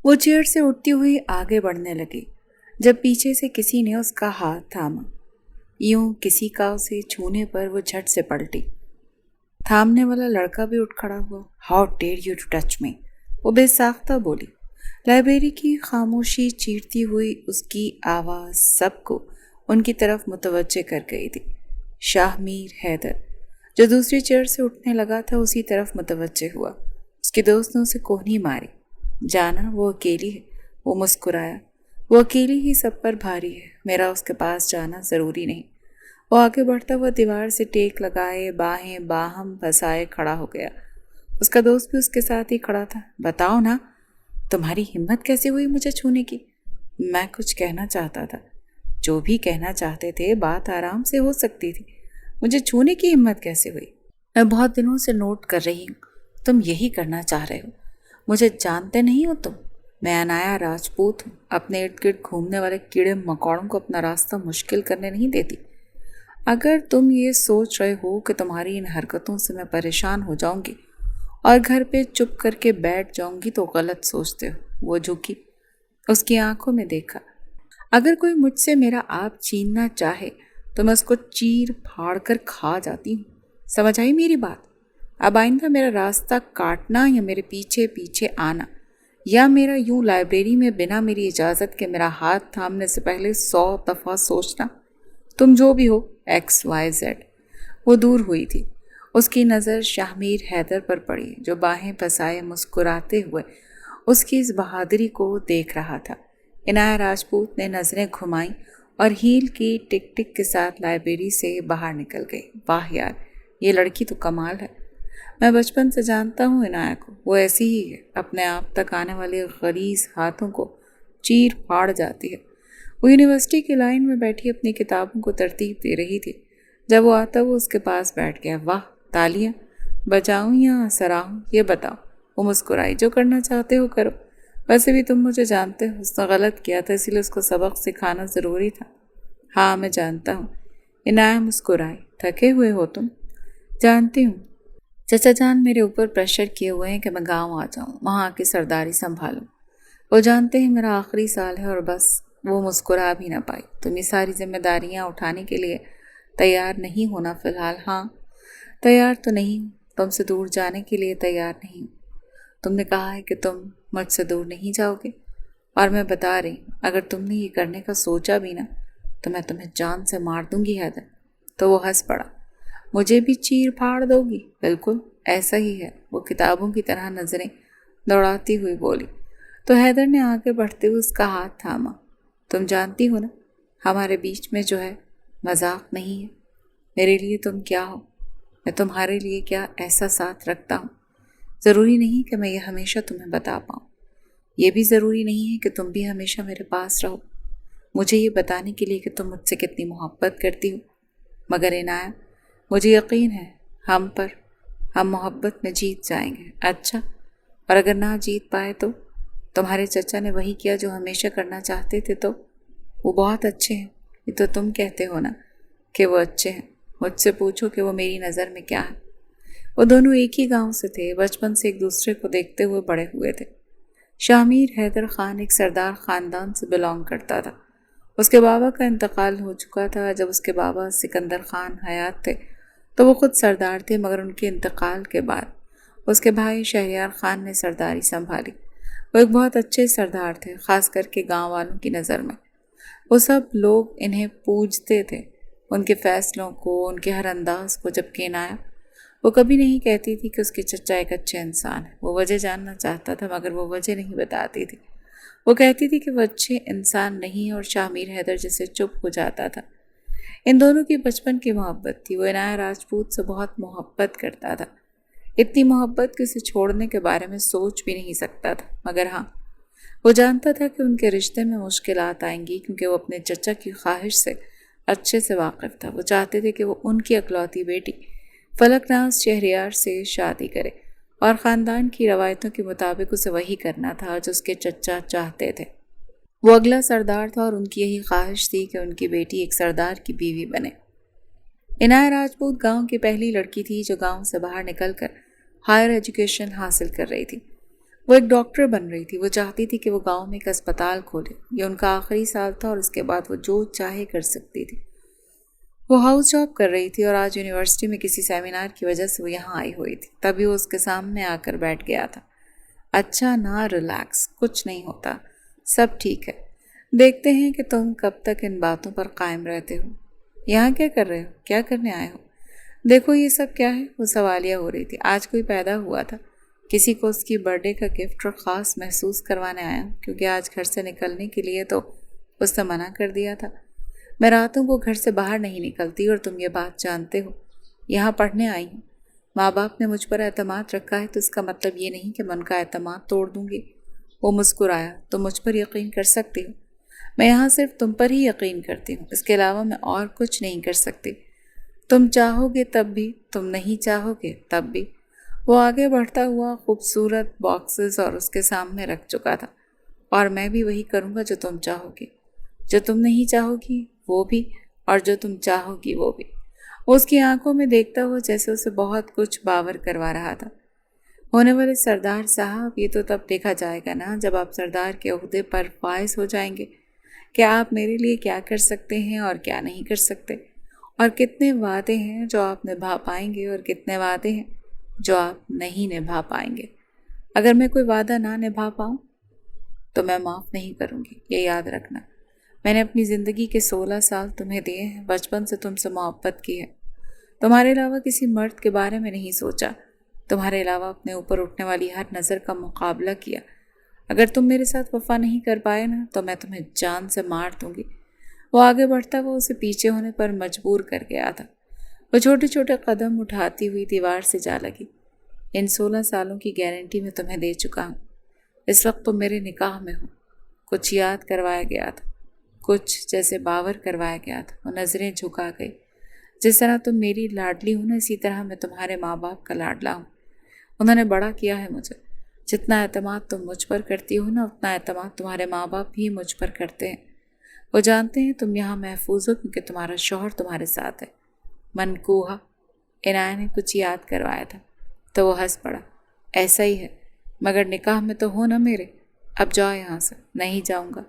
وہ چیئر سے اٹھتی ہوئی آگے بڑھنے لگی جب پیچھے سے کسی نے اس کا ہاتھ تھاما۔ یوں کسی کا اسے چھونے پر وہ جھٹ سے پلٹی۔ تھامنے والا لڑکا بھی اٹھ کھڑا ہوا۔ How dare you to touch me, وہ بے ساختہ بولی۔ لائبریری کی خاموشی چیرتی ہوئی اس کی آواز سب کو ان کی طرف متوجہ کر گئی تھی۔ شاہ میر حیدر جو دوسری چیئر سے اٹھنے لگا تھا اسی طرف متوجہ ہوا۔ اس کے دوست نے اسے کوہنی ماری۔ جانا وہ اکیلی ہے، وہ مسکرایا۔ وہ اکیلی ہی سب پر بھاری ہے، میرا اس کے پاس جانا ضروری نہیں۔ وہ آگے بڑھتا ہوا دیوار سے ٹیک لگائے باہیں باہم پھنسائے کھڑا ہو گیا۔ اس کا دوست بھی اس کے ساتھ ہی کھڑا تھا۔ بتاؤ نا، تمہاری ہمت کیسے ہوئی مجھے چھونے کی؟ میں کچھ کہنا چاہتا تھا۔ جو بھی کہنا چاہتے تھے بات آرام سے ہو سکتی تھی، مجھے چھونے کی ہمت کیسے ہوئی؟ میں بہت دنوں سے نوٹ کر رہی ہوں، تم یہی کرنا چاہ رہے ہو۔ مجھے جانتے نہیں ہو تم، میں انایا راجپوت ہوں، اپنے ارد گرد گھومنے والے کیڑے مکوڑوں کو اپنا راستہ مشکل کرنے نہیں دیتی۔ اگر تم یہ سوچ رہے ہو کہ تمہاری ان حرکتوں سے میں پریشان ہو جاؤں گی اور گھر پہ چپ کر کے بیٹھ جاؤں گی تو غلط سوچتے ہو۔ وہ جھکی، اس کی آنکھوں میں دیکھا۔ اگر کوئی مجھ سے میرا آپ چھیننا چاہے تو میں اس کو چیر پھاڑ کر کھا جاتی ہوں۔ سمجھ آئی میری بات؟ اب آئندہ میرا راستہ کاٹنا یا میرے پیچھے پیچھے آنا یا میرا یوں لائبریری میں بنا میری اجازت کے میرا ہاتھ تھامنے سے پہلے 100 دفعہ سوچنا۔ تم جو بھی ہو XYZ۔ وہ دور ہوئی تھی۔ اس کی نظر شاہ میر حیدر پر پڑی جو باہیں پھنسائے مسکراتے ہوئے اس کی اس بہادری کو دیکھ رہا تھا۔ عنایہ راجپوت نے نظریں گھمائیں اور ہیل کی ٹک ٹک کے ساتھ لائبریری سے باہر نکل گئی۔ واہ یار، یہ لڑکی تو کمال ہے۔ میں بچپن سے جانتا ہوں عنایہ کو، وہ ایسی ہی ہے، اپنے آپ تک آنے والے غلیظ ہاتھوں کو چیر پھاڑ جاتی ہے۔ وہ یونیورسٹی کی لائن میں بیٹھی اپنی کتابوں کو ترتیب دے رہی تھی جب وہ آتا وہ اس کے پاس بیٹھ گیا۔ واہ، تالیاں بجاؤں یا سراہوں یہ بتاؤ؟ وہ مسکرائی۔ جو کرنا چاہتے ہو کرو، ویسے بھی تم مجھے جانتے ہو، اس نے غلط کیا تھا اسی لیے اس کو سبق سکھانا ضروری تھا۔ ہاں میں جانتا ہوں۔ عنایہ مسکرائی۔ تھکے ہوئے ہو تم؟ جانتی ہوں، چچا جان میرے اوپر پریشر کیے ہوئے ہیں کہ میں گاؤں آ جاؤں، وہاں آ کے سرداری سنبھالوں۔ وہ جانتے ہیں میرا آخری سال ہے اور بس۔ وہ مسکرا بھی نہ پائی۔ تم یہ ساری ذمہ داریاں اٹھانے کے لیے تیار نہیں ہونا فی الحال؟ ہاں تیار تو نہیں ہوں، تم سے دور جانے کے لیے تیار نہیں ہوں۔ تم نے کہا ہے کہ تم مجھ سے دور نہیں جاؤ گے، اور میں بتا رہی ہوں اگر تم نے یہ کرنے کا سوچا بھی نا تو میں تمہیں جان سے مار دوں گی حیدر۔ تو وہ ہنس پڑا۔ مجھے بھی چیر پھاڑ دو گی؟ بالکل ایسا ہی ہے، وہ کتابوں کی طرح نظریں دوڑاتی ہوئی بولی۔ تو حیدر نے آگے بڑھتے ہوئے اس کا ہاتھ تھاما۔ تم جانتی ہو نا ہمارے بیچ میں جو ہے مذاق نہیں ہے۔ میرے لیے تم کیا ہو، میں تمہارے لیے کیا احساسات رکھتا ہوں، ضروری نہیں کہ میں یہ ہمیشہ تمہیں بتا پاؤں۔ یہ بھی ضروری نہیں ہے کہ تم بھی ہمیشہ میرے پاس رہو مجھے یہ بتانے کے لیے کہ تم مجھ سے کتنی محبت کرتی ہو۔ مگر عنایہ مجھے یقین ہے ہم محبت میں جیت جائیں گے۔ اچھا، اور اگر نہ جیت پائے تو؟ تمہارے چچا نے وہی کیا جو ہمیشہ کرنا چاہتے تھے تو؟ وہ بہت اچھے ہیں، یہ تو تم کہتے ہو نا کہ وہ اچھے ہیں۔ مجھ سے پوچھو کہ وہ میری نظر میں کیا ہے۔ وہ دونوں ایک ہی گاؤں سے تھے، بچپن سے ایک دوسرے کو دیکھتے ہوئے بڑے ہوئے تھے۔ شاہ میر حیدر خان ایک سردار خاندان سے بلانگ کرتا تھا۔ اس کے بابا کا انتقال ہو چکا تھا۔ جب اس کے بابا سکندر خان حیات تھے تو وہ خود سردار تھے، مگر ان کے انتقال کے بعد اس کے بھائی شہریار خان نے سرداری سنبھالی۔ وہ ایک بہت اچھے سردار تھے، خاص کر کے گاؤں والوں کی نظر میں۔ وہ سب لوگ انہیں پوجتے تھے، ان کے فیصلوں کو، ان کے ہر انداز کو۔ جبکہ عنایہ وہ کبھی نہیں کہتی تھی کہ اس کے چچا ایک اچھے انسان ہیں۔ وہ وجہ جاننا چاہتا تھا مگر وہ وجہ نہیں بتاتی تھی۔ وہ کہتی تھی کہ وہ اچھے انسان نہیں اور شاہ میر حیدر جسے چپ ہو جاتا تھا۔ ان دونوں کی بچپن کی محبت تھی۔ وہ عنایہ راجپوت سے بہت محبت کرتا تھا، اتنی محبت کہ اسے چھوڑنے کے بارے میں سوچ بھی نہیں سکتا تھا۔ مگر ہاں وہ جانتا تھا کہ ان کے رشتے میں مشکلات آئیں گی، کیونکہ وہ اپنے چچا کی خواہش سے اچھے سے واقف تھا۔ وہ چاہتے تھے کہ وہ ان کی اکلوتی بیٹی فلک ناز شہریار سے شادی کرے، اور خاندان کی روایتوں کے مطابق اسے وہی کرنا تھا جو اس کے چچا چاہتے تھے۔ وہ اگلا سردار تھا اور ان کی یہی خواہش تھی کہ ان کی بیٹی ایک سردار کی بیوی بنے۔ عنایہ راجپوت گاؤں کی پہلی لڑکی تھی جو گاؤں سے باہر نکل کر ہائر ایجوکیشن حاصل کر رہی تھی۔ وہ ایک ڈاکٹر بن رہی تھی. وہ چاہتی تھی کہ وہ گاؤں میں ایک اسپتال کھولے. یہ ان کا آخری سال تھا اور اس کے بعد وہ جو چاہے کر سکتی تھی. وہ ہاؤس جاب کر رہی تھی اور آج یونیورسٹی میں کسی سیمینار کی وجہ سے وہ یہاں آئی ہوئی تھی. تبھی وہ اس کے سامنے آ کر بیٹھ گیا تھا. اچھا نا، ریلیکس، کچھ نہیں ہوتا، سب ٹھیک ہے. دیکھتے ہیں کہ تم کب تک ان باتوں پر قائم رہتے ہو. یہاں کیا کر رہے ہو؟ کیا کرنے آئے ہو؟ دیکھو یہ سب کیا ہے؟ وہ سوالیہ ہو رہی تھی. آج کوئی پیدا ہوا تھا، کسی کو اس کی برتھ ڈے کا گفٹ اور خاص محسوس کروانے آیا ہوں، کیونکہ آج گھر سے نکلنے کے لیے تو اس نے منع کر دیا تھا. میں راتوں کو گھر سے باہر نہیں نکلتی اور تم یہ بات جانتے ہو. یہاں پڑھنے آئی ہوں. ماں باپ نے مجھ پر اعتماد رکھا ہے تو اس کا مطلب یہ نہیں کہ میں ان کا اعتماد توڑ دوں گی. وہ مسکرایا. تم مجھ پر یقین کر سکتی ہو. میں یہاں صرف تم پر ہی یقین کرتی ہوں، اس کے علاوہ میں اور کچھ نہیں کر سکتی. تم چاہو گے تب بھی، تم نہیں چاہو گے تب بھی. وہ آگے بڑھتا ہوا خوبصورت باکسز اور اس کے سامنے رکھ چکا تھا. اور میں بھی وہی کروں گا جو تم چاہو گی. جو تم نہیں چاہو گی وہ بھی، اور جو تم چاہو گی وہ بھی. وہ اس کی آنکھوں میں دیکھتا ہوا جیسے اسے بہت کچھ باور کروا رہا تھا. ہونے والے سردار صاحب، یہ تو تب دیکھا جائے گا نا جب آپ سردار کے عہدے پر فائز ہو جائیں گے کہ آپ میرے لیے کیا کر سکتے ہیں اور کیا نہیں کر سکتے، اور کتنے وعدے ہیں جو آپ نبھا پائیں گے اور کتنے وعدے ہیں جو آپ نہیں نبھا پائیں گے. اگر میں کوئی وعدہ نہ نبھا پاؤں تو میں معاف نہیں کروں گی، یہ یاد رکھنا. میں نے اپنی زندگی کے 16 سال تمہیں دیے ہیں. بچپن سے تم سے محبت کی ہے. تمہارے علاوہ کسی مرد کے بارے میں نہیں سوچا. تمہارے علاوہ اپنے اوپر اٹھنے والی ہر نظر کا مقابلہ کیا. اگر تم میرے ساتھ وفا نہیں کر پائے نا تو میں تمہیں جان سے مار دوں گی. وہ آگے بڑھتا وہ اسے پیچھے ہونے پر مجبور کر گیا تھا. وہ چھوٹے چھوٹے قدم اٹھاتی ہوئی دیوار سے جا لگی. ان 16 سالوں کی گارنٹی میں تمہیں دے چکا ہوں. اس وقت تم میرے نکاح میں ہو. کچھ یاد کروایا گیا تھا، کچھ جیسے باور کروایا گیا تھا. وہ نظریں جھکا گئی. جس طرح تم میری لاڈلی ہو نا، اسی طرح میں تمہارے ماں باپ کا لاڈلا ہوں. انہوں نے بڑا کیا ہے مجھے. جتنا اعتماد تم مجھ پر کرتی ہو نا، اتنا اعتماد تمہارے ماں باپ بھی مجھ پر کرتے ہیں. وہ جانتے ہیں تم یہاں محفوظ ہو کیونکہ تمہارا شوہر تمہارے ساتھ ہے. منکوہا، عنایت نے کچھ یاد کروایا تھا تو وہ ہنس پڑا. ایسا ہی ہے، مگر نکاح میں تو ہو نا میرے. اب جاؤ یہاں سے. نہیں جاؤں گا.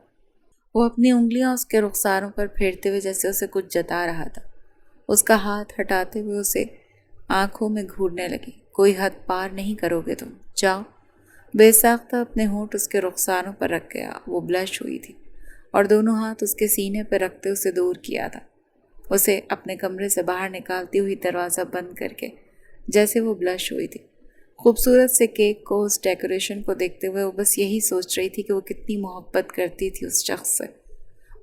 وہ اپنی انگلیاں اس کے رخساروں پر پھیرتے ہوئے جیسے اسے کچھ جتا رہا تھا. اس کا ہاتھ ہٹاتے ہوئے اسے آنکھوں میں گھورنے لگی. کوئی حد پار نہیں کرو گے تم. جاؤ. بے ساختہ اپنے ہونٹ اس کے رخساروں پر رکھ گیا. وہ بلش ہوئی تھی اور دونوں ہاتھ اس کے سینے پہ رکھتے اسے دور کیا تھا. اسے اپنے کمرے سے باہر نکالتی ہوئی دروازہ بند کر کے جیسے وہ بلش ہوئی تھی. خوبصورت سے کیک کو، اس ڈیکوریشن کو دیکھتے ہوئے وہ بس یہی سوچ رہی تھی کہ وہ کتنی محبت کرتی تھی اس شخص سے.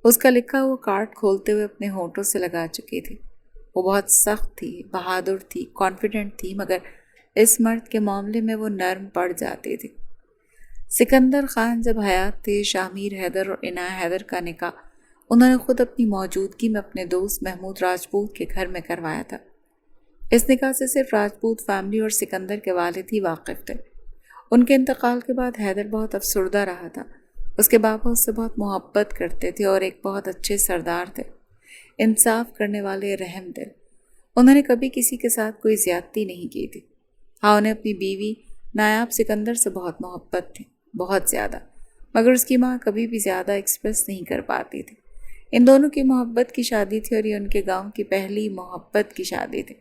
اس کا لکھا ہوا کارڈ کھولتے ہوئے اپنے ہونٹوں سے لگا چکی تھی. وہ بہت سخت تھی، بہادر تھی، کانفیڈنٹ تھی، مگر اس مرد کے معاملے میں وہ نرم پڑ جاتی تھی. سکندر خان جب حیات تھے، شامیر حیدر اور عنایت حیدر کا نکاح انہوں نے خود اپنی موجودگی میں اپنے دوست محمود راجپوت کے گھر میں کروایا تھا. اس نکاح سے صرف راجپوت فیملی اور سکندر کے والد ہی واقف تھے. ان کے انتقال کے بعد حیدر بہت افسردہ رہا تھا. اس کے بابا اس سے بہت محبت کرتے تھے اور ایک بہت اچھے سردار تھے، انصاف کرنے والے، رحم دل. انہوں نے کبھی کسی کے ساتھ کوئی زیادتی نہیں کی تھی. ہاں، انہیں اپنی بیوی نایاب سکندر سے بہت محبت تھی، بہت زیادہ، مگر اس کی ماں کبھی بھی زیادہ ایکسپریس نہیں کر پاتی تھی. ان دونوں کی محبت کی شادی تھی اور یہ ان کے گاؤں کی پہلی محبت کی شادی تھی.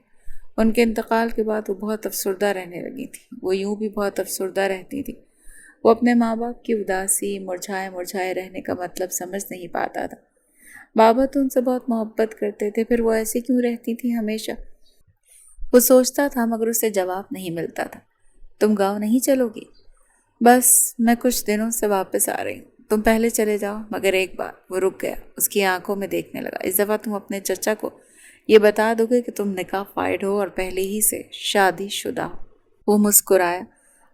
ان کے انتقال کے بعد وہ بہت افسردہ رہنے لگی تھی. وہ یوں بھی بہت افسردہ رہتی تھی. وہ اپنے ماں باپ کی اداسی، مرجھائے مرجھائے رہنے کا مطلب سمجھ نہیں پاتا تھا. بابا تو ان سے بہت محبت کرتے تھے، پھر وہ ایسے کیوں رہتی تھی ہمیشہ؟ وہ سوچتا تھا مگر اسے جواب نہیں ملتا تھا. تم گاؤں نہیں چلو گی؟ بس میں کچھ دنوں سے واپس آ رہی ہوں. تم پہلے چلے جاؤ. مگر ایک بار. وہ رک گیا. اس کی آنکھوں میں دیکھنے لگا. اس دفعہ تم اپنے چچا کو یہ بتا دو گے کہ تم نکاح فائڈ ہو اور پہلے ہی سے شادی شدہ ہو. وہ مسکرایا.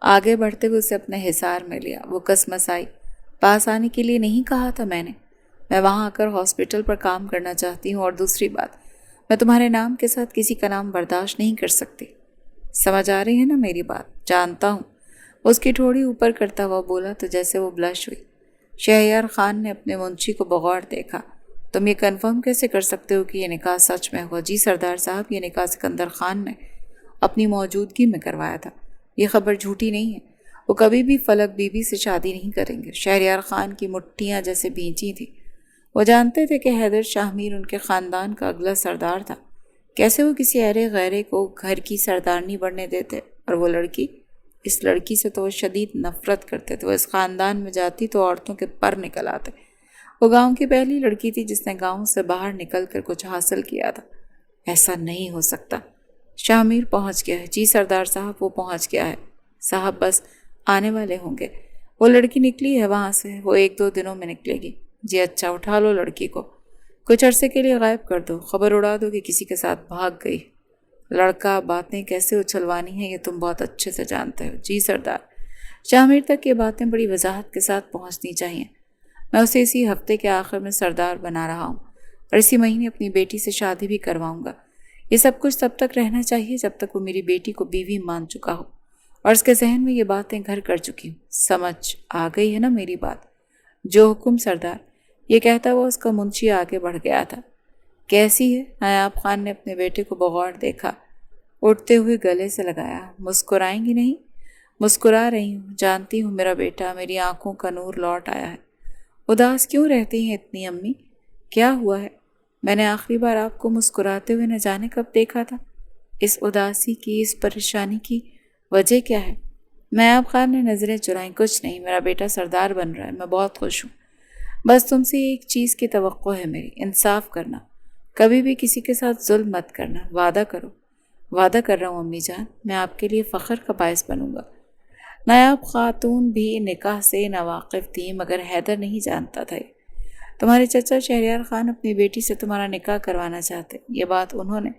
آگے بڑھتے ہوئے اسے اپنے حصار میں لیا. وہ کسمسائی. پاس آنے کے لیے نہیں کہا تھا میں نے؟ میں وہاں آ کر ہاسپٹل پر کام کرنا چاہتی ہوں، اور دوسری بات، میں تمہارے نام کے ساتھ کسی کا نام برداشت نہیں کر سکتی. سمجھ آ رہی ہے نا میری بات؟ جانتا ہوں. اس کی ٹھوڑی اوپر کرتا ہوا بولا تو جیسے وہ بلش ہوئی. شہریار خان نے اپنے منشی کو بغور دیکھا. تم یہ کنفرم کیسے کر سکتے ہو کہ یہ نکاح سچ میں ہوا؟ جی سردار صاحب، یہ نکاح سکندر خان نے اپنی موجودگی میں کروایا تھا. یہ خبر جھوٹی نہیں ہے. وہ کبھی بھی فلک بی بی سے شادی نہیں کریں گے۔ شہریار خان کی مٹھیاں جیسے بھینچی تھیں۔ وہ جانتے تھے کہ حیدر شاہ میر ان کے خاندان کا اگلا سردار تھا۔ کیسے وہ کسی ایرے غیرے کو گھر کی سردارنی بننے دیتے؟ اور وہ لڑکی، اس لڑکی سے تو وہ شدید نفرت کرتے تھے۔ وہ اس خاندان میں جاتی تو عورتوں کے پر نکل آتے۔ وہ گاؤں کی پہلی لڑکی تھی جس نے گاؤں سے باہر نکل کر کچھ حاصل کیا تھا۔ ایسا نہیں ہو سکتا۔ شاہ میر پہنچ گیا ہے۔ جی سردار صاحب، وہ پہنچ گیا ہے صاحب، بس آنے والے ہوں گے۔ وہ لڑکی نکلی ہے وہاں سے، وہ 1-2 دنوں میں نکلے گی۔ جی اچھا، اٹھا لو لڑکی کو، کچھ عرصے کے لیے غائب کر دو، خبر اڑا دو کہ کسی کے ساتھ بھاگ گئی۔ لڑکا، باتیں کیسے اچھلوانی ہیں یہ تم بہت اچھے سے جانتے ہو۔ جی سردار۔ شاہ میر تک یہ باتیں بڑی وضاحت کے ساتھ پہنچنی چاہیے۔ میں اسے اسی ہفتے کے آخر میں سردار بنا رہا ہوں اور اسی مہینے اپنی بیٹی سے شادی بھی کرواؤں گا۔ یہ سب کچھ تب تک رہنا چاہیے جب تک وہ میری بیٹی کو بیوی مان چکا ہو اور اس کے ذہن میں یہ باتیں گھر کر چکی ہوں۔ سمجھ آ گئی ہے نا میری بات؟ جو حکم سردار۔ یہ کہتا ہوا اس کا منشی آگے بڑھ گیا تھا۔ کیسی ہے؟ نایاب خان نے اپنے بیٹے کو بغور دیکھا، اٹھتے ہوئے گلے سے لگایا۔ مسکرائیں گی نہیں؟ مسکرا رہی ہوں، جانتی ہوں میرا بیٹا، میری آنکھوں کا نور لوٹ آیا ہے۔ اداس کیوں رہتی ہیں اتنی امی؟ کیا ہوا ہے؟ میں نے آخری بار آپ کو مسکراتے ہوئے نہ جانے کب دیکھا تھا۔ اس اداسی کی، اس پریشانی کی وجہ کیا ہے؟ نایاب خان نے نظریں چرائیں۔ کچھ نہیں، میرا بیٹا سردار بن رہا ہے، میں بہت خوش ہوں۔ بس تم سے ایک چیز کی توقع ہے میری، انصاف کرنا، کبھی بھی کسی کے ساتھ ظلم مت کرنا، وعدہ کرو۔ وعدہ کر رہا ہوں امی جان، میں آپ کے لیے فخر کا باعث بنوں گا۔ نایاب خاتون بھی نکاح سے ناواقف تھی مگر حیدر نہیں جانتا تھا۔ تمہارے چچا شہریار خان اپنی بیٹی سے تمہارا نکاح کروانا چاہتے، یہ بات انہوں نے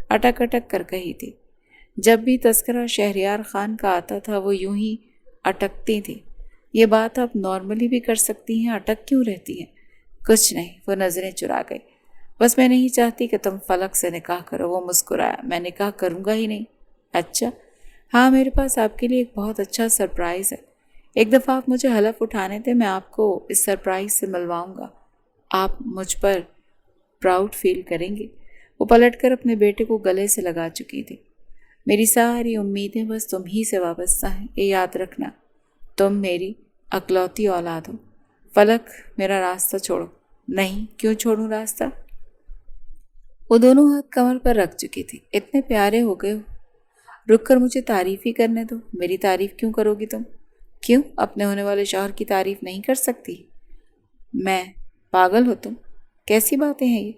اٹک اٹک کر کہی تھی۔ جب بھی تذکرہ شہریار خان کا آتا تھا وہ یوں ہی اٹکتی تھی۔ یہ بات آپ نارملی بھی کر سکتی ہیں، اٹک کیوں رہتی ہیں؟ کچھ نہیں، وہ نظریں چرا گئی۔ بس میں نہیں چاہتی کہ تم فلک سے نکاح کرو۔ وہ مسکرایا۔ میں نکاح کروں گا ہی نہیں۔ اچھا؟ ہاں، میرے پاس آپ کے لیے ایک بہت اچھا سرپرائز ہے۔ ایک دفعہ آپ مجھے حلف اٹھانے تھے، میں آپ کو اس سرپرائز سے ملواؤں گا۔ آپ مجھ پر پراؤڈ فیل کریں گے۔ وہ پلٹ کر اپنے بیٹے کو گلے سے لگا چکی تھی۔ میری ساری امیدیں بس تم ہی سے وابستہ ہیں، یہ یاد رکھنا۔ تم میری اکلوتی اولاد ہو۔ فلک، میرا راستہ چھوڑو۔ نہیں، کیوں چھوڑوں راستہ؟ وہ دونوں ہاتھ کمر پر رکھ چکی تھی۔ اتنے پیارے ہو گئے ہو، رک کر مجھے تعریف ہی کرنے دو۔ میری تعریف کیوں کرو گی تم؟ کیوں اپنے ہونے والے شوہر کی تعریف نہیں کر سکتی؟ میں پاگل ہو تم؟ کیسی باتیں ہیں یہ؟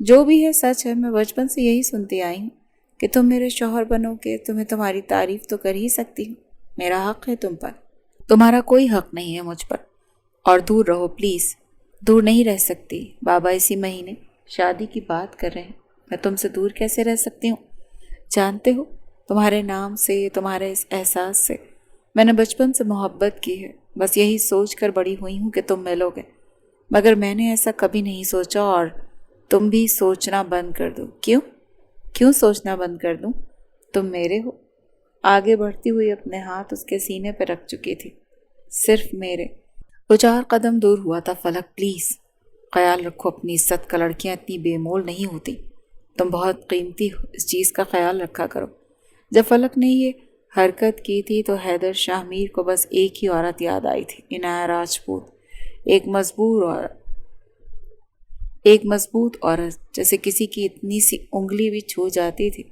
جو بھی ہے سچ ہے، میں بچپن سے یہی سنتی آئی ہوں کہ تم میرے شوہر بنو گے، تمہیں تمہاری تعریف تو کر ہی سکتی ہوں۔ میرا حق ہے تم پر، تمہارا کوئی حق نہیں ہے مجھ پر۔ اور دور رہو پلیز۔ دور نہیں رہ سکتی، بابا اسی مہینے شادی کی بات کر رہے ہیں، میں تم سے دور کیسے رہ سکتی ہوں؟ جانتے ہو، تمہارے نام سے، تمہارے اس احساس سے میں نے بچپن سے محبت کی ہے، بس یہی سوچ کر بڑی ہوئی ہوں کہ تم ملو گے، مگر میں نے ایسا کبھی نہیں سوچا، اور تم بھی سوچنا بند کر دو۔ کیوں سوچنا بند کر دوں؟ تم میرے ہو۔ آگے بڑھتی ہوئی اپنے ہاتھ اس کے سینے پہ رکھ چکی تھی۔ صرف میرے۔ وہ 4 قدم دور ہوا تھا۔ فلک پلیز، خیال رکھو اپنی عزت کا، لڑکیاں اتنی بے مول نہیں ہوتی، تم بہت قیمتی ہو، اس چیز کا خیال رکھا کرو۔ جب فلک نے یہ حرکت کی تھی تو حیدر شاہ میر کو بس ایک ہی عورت یاد آئی تھی، عنایہ راجپوت۔ ایک مضبوط عورت، جیسے کسی کی اتنی سی انگلی بھی چھو جاتی تھی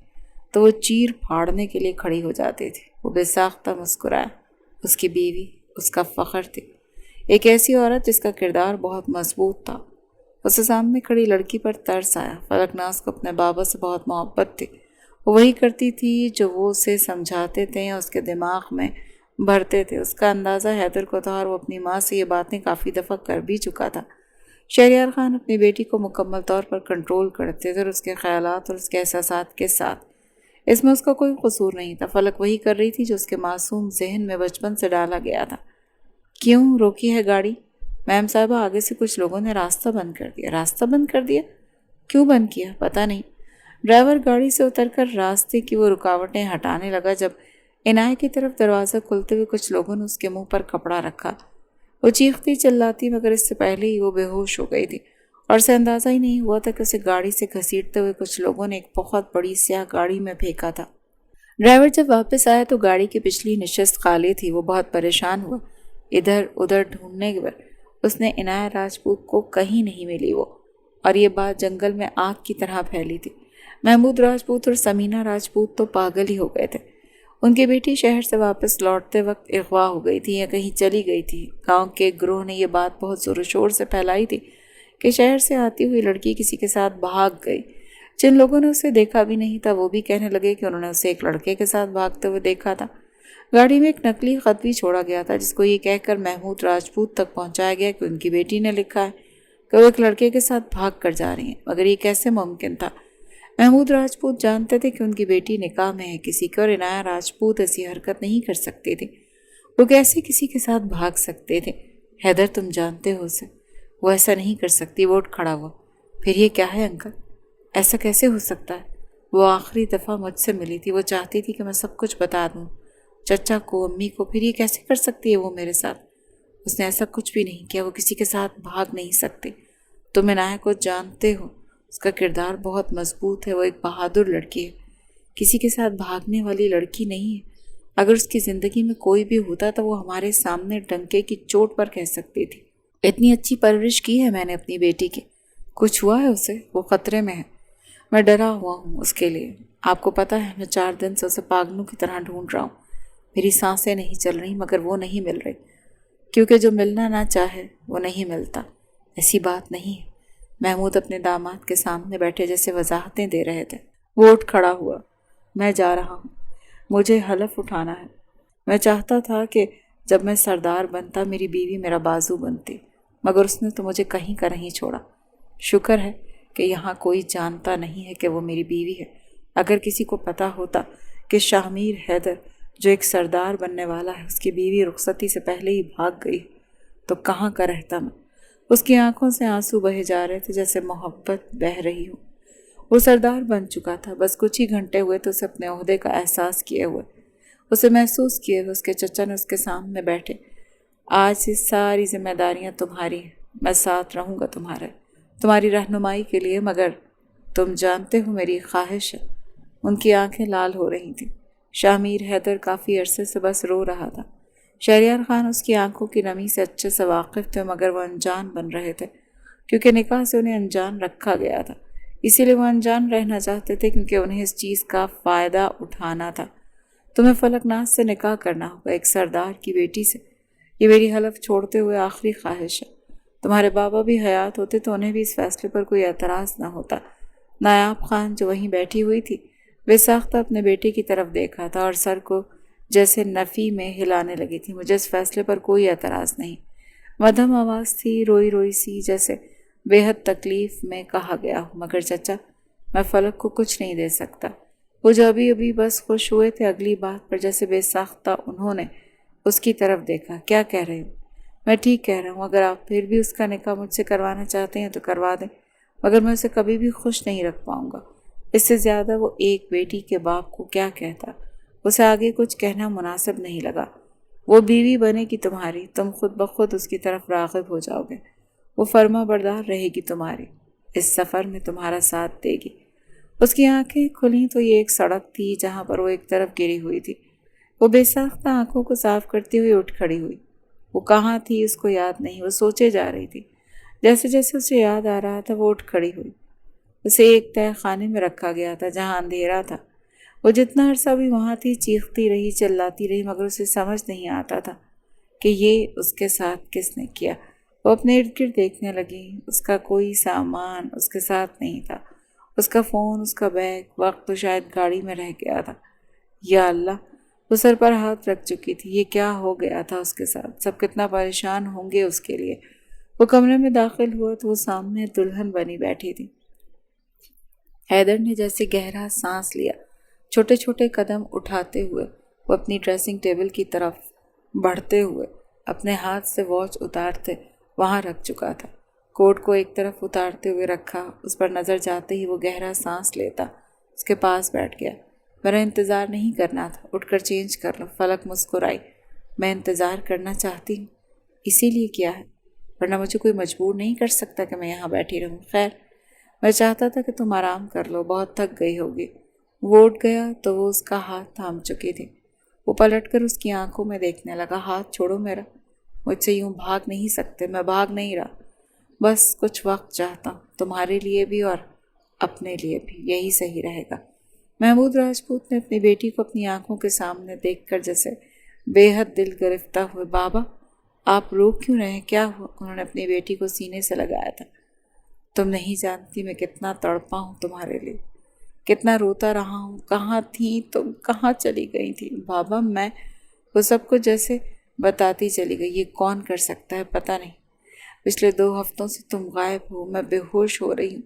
تو وہ چیر پھاڑنے کے لیے کھڑی ہو جاتی تھی۔ وہ بے ساختہ مسکرایا۔ اس کی بیوی اس کا فخر تھی، ایک ایسی عورت جس کا کردار بہت مضبوط تھا۔ اسے سامنے کھڑی لڑکی پر ترس آیا۔ فلک ناز کو اپنے بابا سے بہت محبت تھی، وہ وہی کرتی تھی جو وہ اسے سمجھاتے تھے، اس کے دماغ میں بھرتے تھے۔ اس کا اندازہ حیدر کو تھا اور وہ اپنی ماں سے یہ باتیں کافی دفعہ کر بھی چکا تھا۔ شہریار خان اپنی بیٹی کو مکمل طور پر کنٹرول کرتے تھے اور اس کے خیالات اور اس کے احساسات کے ساتھ۔ اس میں اس کا کوئی قصور نہیں تھا، فلک وہی کر رہی تھی جو اس کے معصوم ذہن میں بچپن سے ڈالا گیا تھا۔ کیوں روکی ہے گاڑی؟ میم صاحبہ، آگے سے کچھ لوگوں نے راستہ بند کر دیا۔ راستہ بند کر دیا؟ کیوں بند کیا؟ پتہ نہیں۔ ڈرائیور گاڑی سے اتر کر راستے کی وہ رکاوٹیں ہٹانے لگا جب عنایہ کی طرف دروازہ کھلتے ہوئے کچھ لوگوں نے اس کے منہ پر کپڑا رکھا۔ وہ چیختی چلاتی مگر اس سے پہلے ہی وہ بے ہوش ہو گئی تھی اور اسے اندازہ ہی نہیں ہوا تھا کہ اسے گاڑی سے گھسیٹتے ہوئے کچھ لوگوں نے ایک بہت بڑی سیاہ گاڑی میں پھینکا تھا۔ ڈرائیور جب واپس آیا تو گاڑی کی پچھلی نشست خالی تھی۔ وہ بہت پریشان ہوا، ادھر ادھر ڈھونڈنے پر اس نے عنایت راجپوت کو کہیں نہیں ملی وہ، اور یہ بات جنگل میں آگ کی طرح پھیلی تھی۔ محمود راجپوت اور سمینہ راجپوت تو پاگل ہی ہو گئے تھے۔ ان کی بیٹی شہر سے واپس لوٹتے وقت اغوا ہو گئی تھی یا کہیں چلی گئی تھی۔ گاؤں کے ایک گروہ نے یہ بات بہت زور و شور سے پھیلائی تھی کہ شہر سے آتی ہوئی لڑکی کسی کے ساتھ بھاگ گئی۔ جن لوگوں نے اسے دیکھا بھی نہیں تھا وہ بھی کہنے لگے کہ انہوں نے اسے ایک لڑکے کے ساتھ بھاگتے ہوئے دیکھا تھا۔ گاڑی میں ایک نقلی خط بھی چھوڑا گیا تھا جس کو یہ کہہ کر محمود راجپوت تک پہنچایا گیا کہ ان کی بیٹی نے لکھا ہے کہ وہ ایک لڑکے کے ساتھ بھاگ کر جا رہی ہیں، مگر یہ کیسے ممکن تھا؟ محمود راجپوت جانتے تھے کہ ان کی بیٹی نکاح میں ہے کسی کے، اور عنایت راجپوت ایسی حرکت نہیں کر سکتے تھے۔ وہ کیسے کسی کے ساتھ بھاگ سکتے تھے؟ حیدر تم جانتے ہو اسے، وہ ایسا نہیں کر سکتی۔ وہ اٹھ کھڑا ہوا۔ پھر یہ کیا ہے انکل؟ ایسا کیسے ہو سکتا ہے؟ وہ آخری دفعہ مجھ سے ملی تھی، وہ چاہتی تھی کہ میں سب کچھ بتا دوں چچا کو، امی کو، پھر یہ کیسے کر سکتی ہے وہ میرے ساتھ؟ اس نے ایسا کچھ بھی نہیں کیا، وہ کسی کے ساتھ بھاگ نہیں سکتے۔ تم عنایت کو جانتے ہو، اس کا کردار بہت مضبوط ہے، وہ ایک بہادر لڑکی ہے، کسی کے ساتھ بھاگنے والی لڑکی نہیں ہے۔ اگر اس کی زندگی میں کوئی بھی ہوتا تو وہ ہمارے سامنے ڈنکے کی چوٹ پر کہہ سکتی تھی۔ اتنی اچھی پرورش کی ہے میں نے اپنی بیٹی کی، کچھ ہوا ہے اسے؟ وہ خطرے میں ہے، میں ڈرا ہوا ہوں اس کے لیے۔ آپ کو پتہ ہے میں 4 دن سے اسے پاگلوں کی طرح ڈھونڈ رہا ہوں، میری سانسیں نہیں چل رہی مگر وہ نہیں مل رہی، کیونکہ جو ملنا نہ چاہے وہ نہیں ملتا۔ ایسی بات نہیں ہے۔ محمود اپنے داماد کے سامنے بیٹھے جیسے وضاحتیں دے رہے تھے۔ وہ اٹھ کھڑا ہوا۔ میں جا رہا ہوں، مجھے حلف اٹھانا ہے۔ میں چاہتا تھا کہ جب میں سردار بنتا میری بیوی میرا بازو بنتی، مگر اس نے تو مجھے کہیں کا نہیں چھوڑا۔ شکر ہے کہ یہاں کوئی جانتا نہیں ہے کہ وہ میری بیوی ہے۔ اگر کسی کو پتا ہوتا کہ شاہ میر حیدر جو ایک سردار بننے والا ہے اس کی بیوی رخصتی سے پہلے ہی بھاگ گئی تو کہاں کا رہتا میں۔ اس کی آنکھوں سے آنسو بہے جا رہے تھے جیسے محبت بہہ رہی ہو۔ وہ سردار بن چکا تھا، بس کچھ ہی گھنٹے ہوئے تو اسے اپنے عہدے کا احساس کیے ہوئے، اسے محسوس کیے ہوئے اس کے چچا نے اس کے سامنے بیٹھے۔ آج سے ساری ذمہ داریاں تمہاری ہیں، میں ساتھ رہوں گا تمہاری رہنمائی کے لیے، مگر تم جانتے ہو میری خواہش ہے۔ ان کی آنکھیں لال ہو رہی تھیں۔ شاہ میر حیدر کافی عرصے سے بس رو رہا تھا۔ شہریار خان اس کی آنکھوں کی نمی سے اچھے سے واقف تھے، مگر وہ انجان بن رہے تھے کیونکہ نکاح سے انہیں انجان رکھا گیا تھا۔ اسی لیے وہ انجان رہنا چاہتے تھے کیونکہ انہیں اس چیز کا فائدہ اٹھانا تھا۔ تمہیں فلک ناز سے نکاح کرنا ہوگا، ایک سردار کی بیٹی سے۔ یہ میری حلف چھوڑتے ہوئے آخری خواہش ہے۔ تمہارے بابا بھی حیات ہوتے تو انہیں بھی اس فیصلے پر کوئی اعتراض نہ ہوتا۔ نایاب خان جو وہیں بیٹھی ہوئی تھی بے ساختہ اپنے بیٹے کی طرف دیکھا تھا اور سر کو جیسے نفی میں ہلانے لگی تھی۔ مجھے اس فیصلے پر کوئی اعتراض نہیں، مدھم آواز تھی، روئی روئی سی، جیسے بے حد تکلیف میں کہا گیا ہو، مگر چچا میں فلک کو کچھ نہیں دے سکتا۔ وہ جو ابھی ابھی بس خوش ہوئے تھے اگلی بات پر جیسے بے ساختہ انہوں نے اس کی طرف دیکھا۔ کیا کہہ رہے ہو؟ میں ٹھیک کہہ رہا ہوں، اگر آپ پھر بھی اس کا نکاح مجھ سے کروانا چاہتے ہیں تو کروا دیں، مگر میں اسے کبھی بھی خوش نہیں رکھ پاؤں گا۔ اس سے زیادہ وہ ایک بیٹی کے باپ کو کیا کہتا، اسے آگے کچھ کہنا مناسب نہیں لگا۔ وہ بیوی بنے گی تمہاری، تم خود بخود اس کی طرف راغب ہو جاؤ گے، وہ فرما بردار رہے گی تمہاری، اس سفر میں تمہارا ساتھ دے گی۔ اس کی آنکھیں کھلیں تو یہ ایک سڑک تھی جہاں پر وہ ایک طرف گری ہوئی تھی۔ وہ بے ساختہ آنکھوں کو صاف کرتی ہوئی اٹھ کھڑی ہوئی۔ وہ کہاں تھی اس کو یاد نہیں، وہ سوچے جا رہی تھی۔ جیسے جیسے اسے یاد آ رہا تھا وہ اٹھ کھڑی ہوئی۔ اسے ایک تہہ خانے میں رکھا گیا تھا جہاں اندھیرا تھا۔ وہ جتنا عرصہ بھی وہاں تھی چیختی رہی، چلاتی رہی، مگر اسے سمجھ نہیں آتا تھا کہ یہ اس کے ساتھ کس نے کیا۔ وہ اپنے ارد گرد دیکھنے لگی، اس کا کوئی سامان اس کے ساتھ نہیں تھا، اس کا فون، اس کا بیگ، وقت تو شاید گاڑی میں رہ گیا تھا۔ یا اللہ، وہ سر پر ہاتھ رکھ چکی تھی۔ یہ کیا ہو گیا تھا اس کے ساتھ؟ سب کتنا پریشان ہوں گے اس کے لیے۔ وہ کمرے میں داخل ہوا تو وہ سامنے دلہن بنی بیٹھی تھی۔ حیدر نے جیسے گہرا سانس لیا، چھوٹے چھوٹے قدم اٹھاتے ہوئے وہ اپنی ڈریسنگ ٹیبل کی طرف بڑھتے ہوئے اپنے ہاتھ سے واچ اتارتے وہاں رکھ چکا تھا۔ کوٹ کو ایک طرف اتارتے ہوئے رکھا، اس پر نظر جاتے ہی وہ گہرا سانس لیتا اس کے پاس بیٹھ گیا۔ میرا انتظار نہیں کرنا تھا، اٹھ کر چینج کر لو۔ فلک مسکرائی۔ میں انتظار کرنا چاہتی ہوں، اسی لیے کیا ہے، ورنہ مجھے کوئی مجبور نہیں کر سکتا کہ میں یہاں بیٹھی رہوں۔ خیر، میں چاہتا تھا کہ تم آرام کر لو، بہت تھک گئی ہوگی۔ وہ اٹھ گیا تو وہ اس کا ہاتھ تھام چکی تھی۔ وہ پلٹ کر اس کی آنکھوں میں دیکھنے لگا۔ ہاتھ چھوڑو میرا، مجھ سے یوں بھاگ نہیں سکتے، میں بھاگ نہیں رہا، بس کچھ وقت چاہتا ہوں، تمہارے لیے بھی اور اپنے لیے بھی، یہی صحیح رہے گا۔ محمود راجپوت نے اپنی بیٹی کو اپنی آنکھوں کے سامنے دیکھ کر جیسے بے حد دل گرفتہ ہوئے، بابا آپ رو کیوں رہے ہیں، کیا ہوا؟ انہوں نے اپنی بیٹی کو سینے سے لگایا تھا۔ تم نہیں جانتی میں کتنا تڑپا ہوں تمہارے لیے، کتنا روتا رہا ہوں، کہاں تھی تم، کہاں چلی گئی تھی بابا؟ میں وہ سب کو جیسے بتاتی چلی گئی۔ یہ کون کر سکتا ہے پتہ نہیں، پچھلے 2 ہفتوں سے تم غائب ہو، میں بے ہوش ہو رہی ہوں،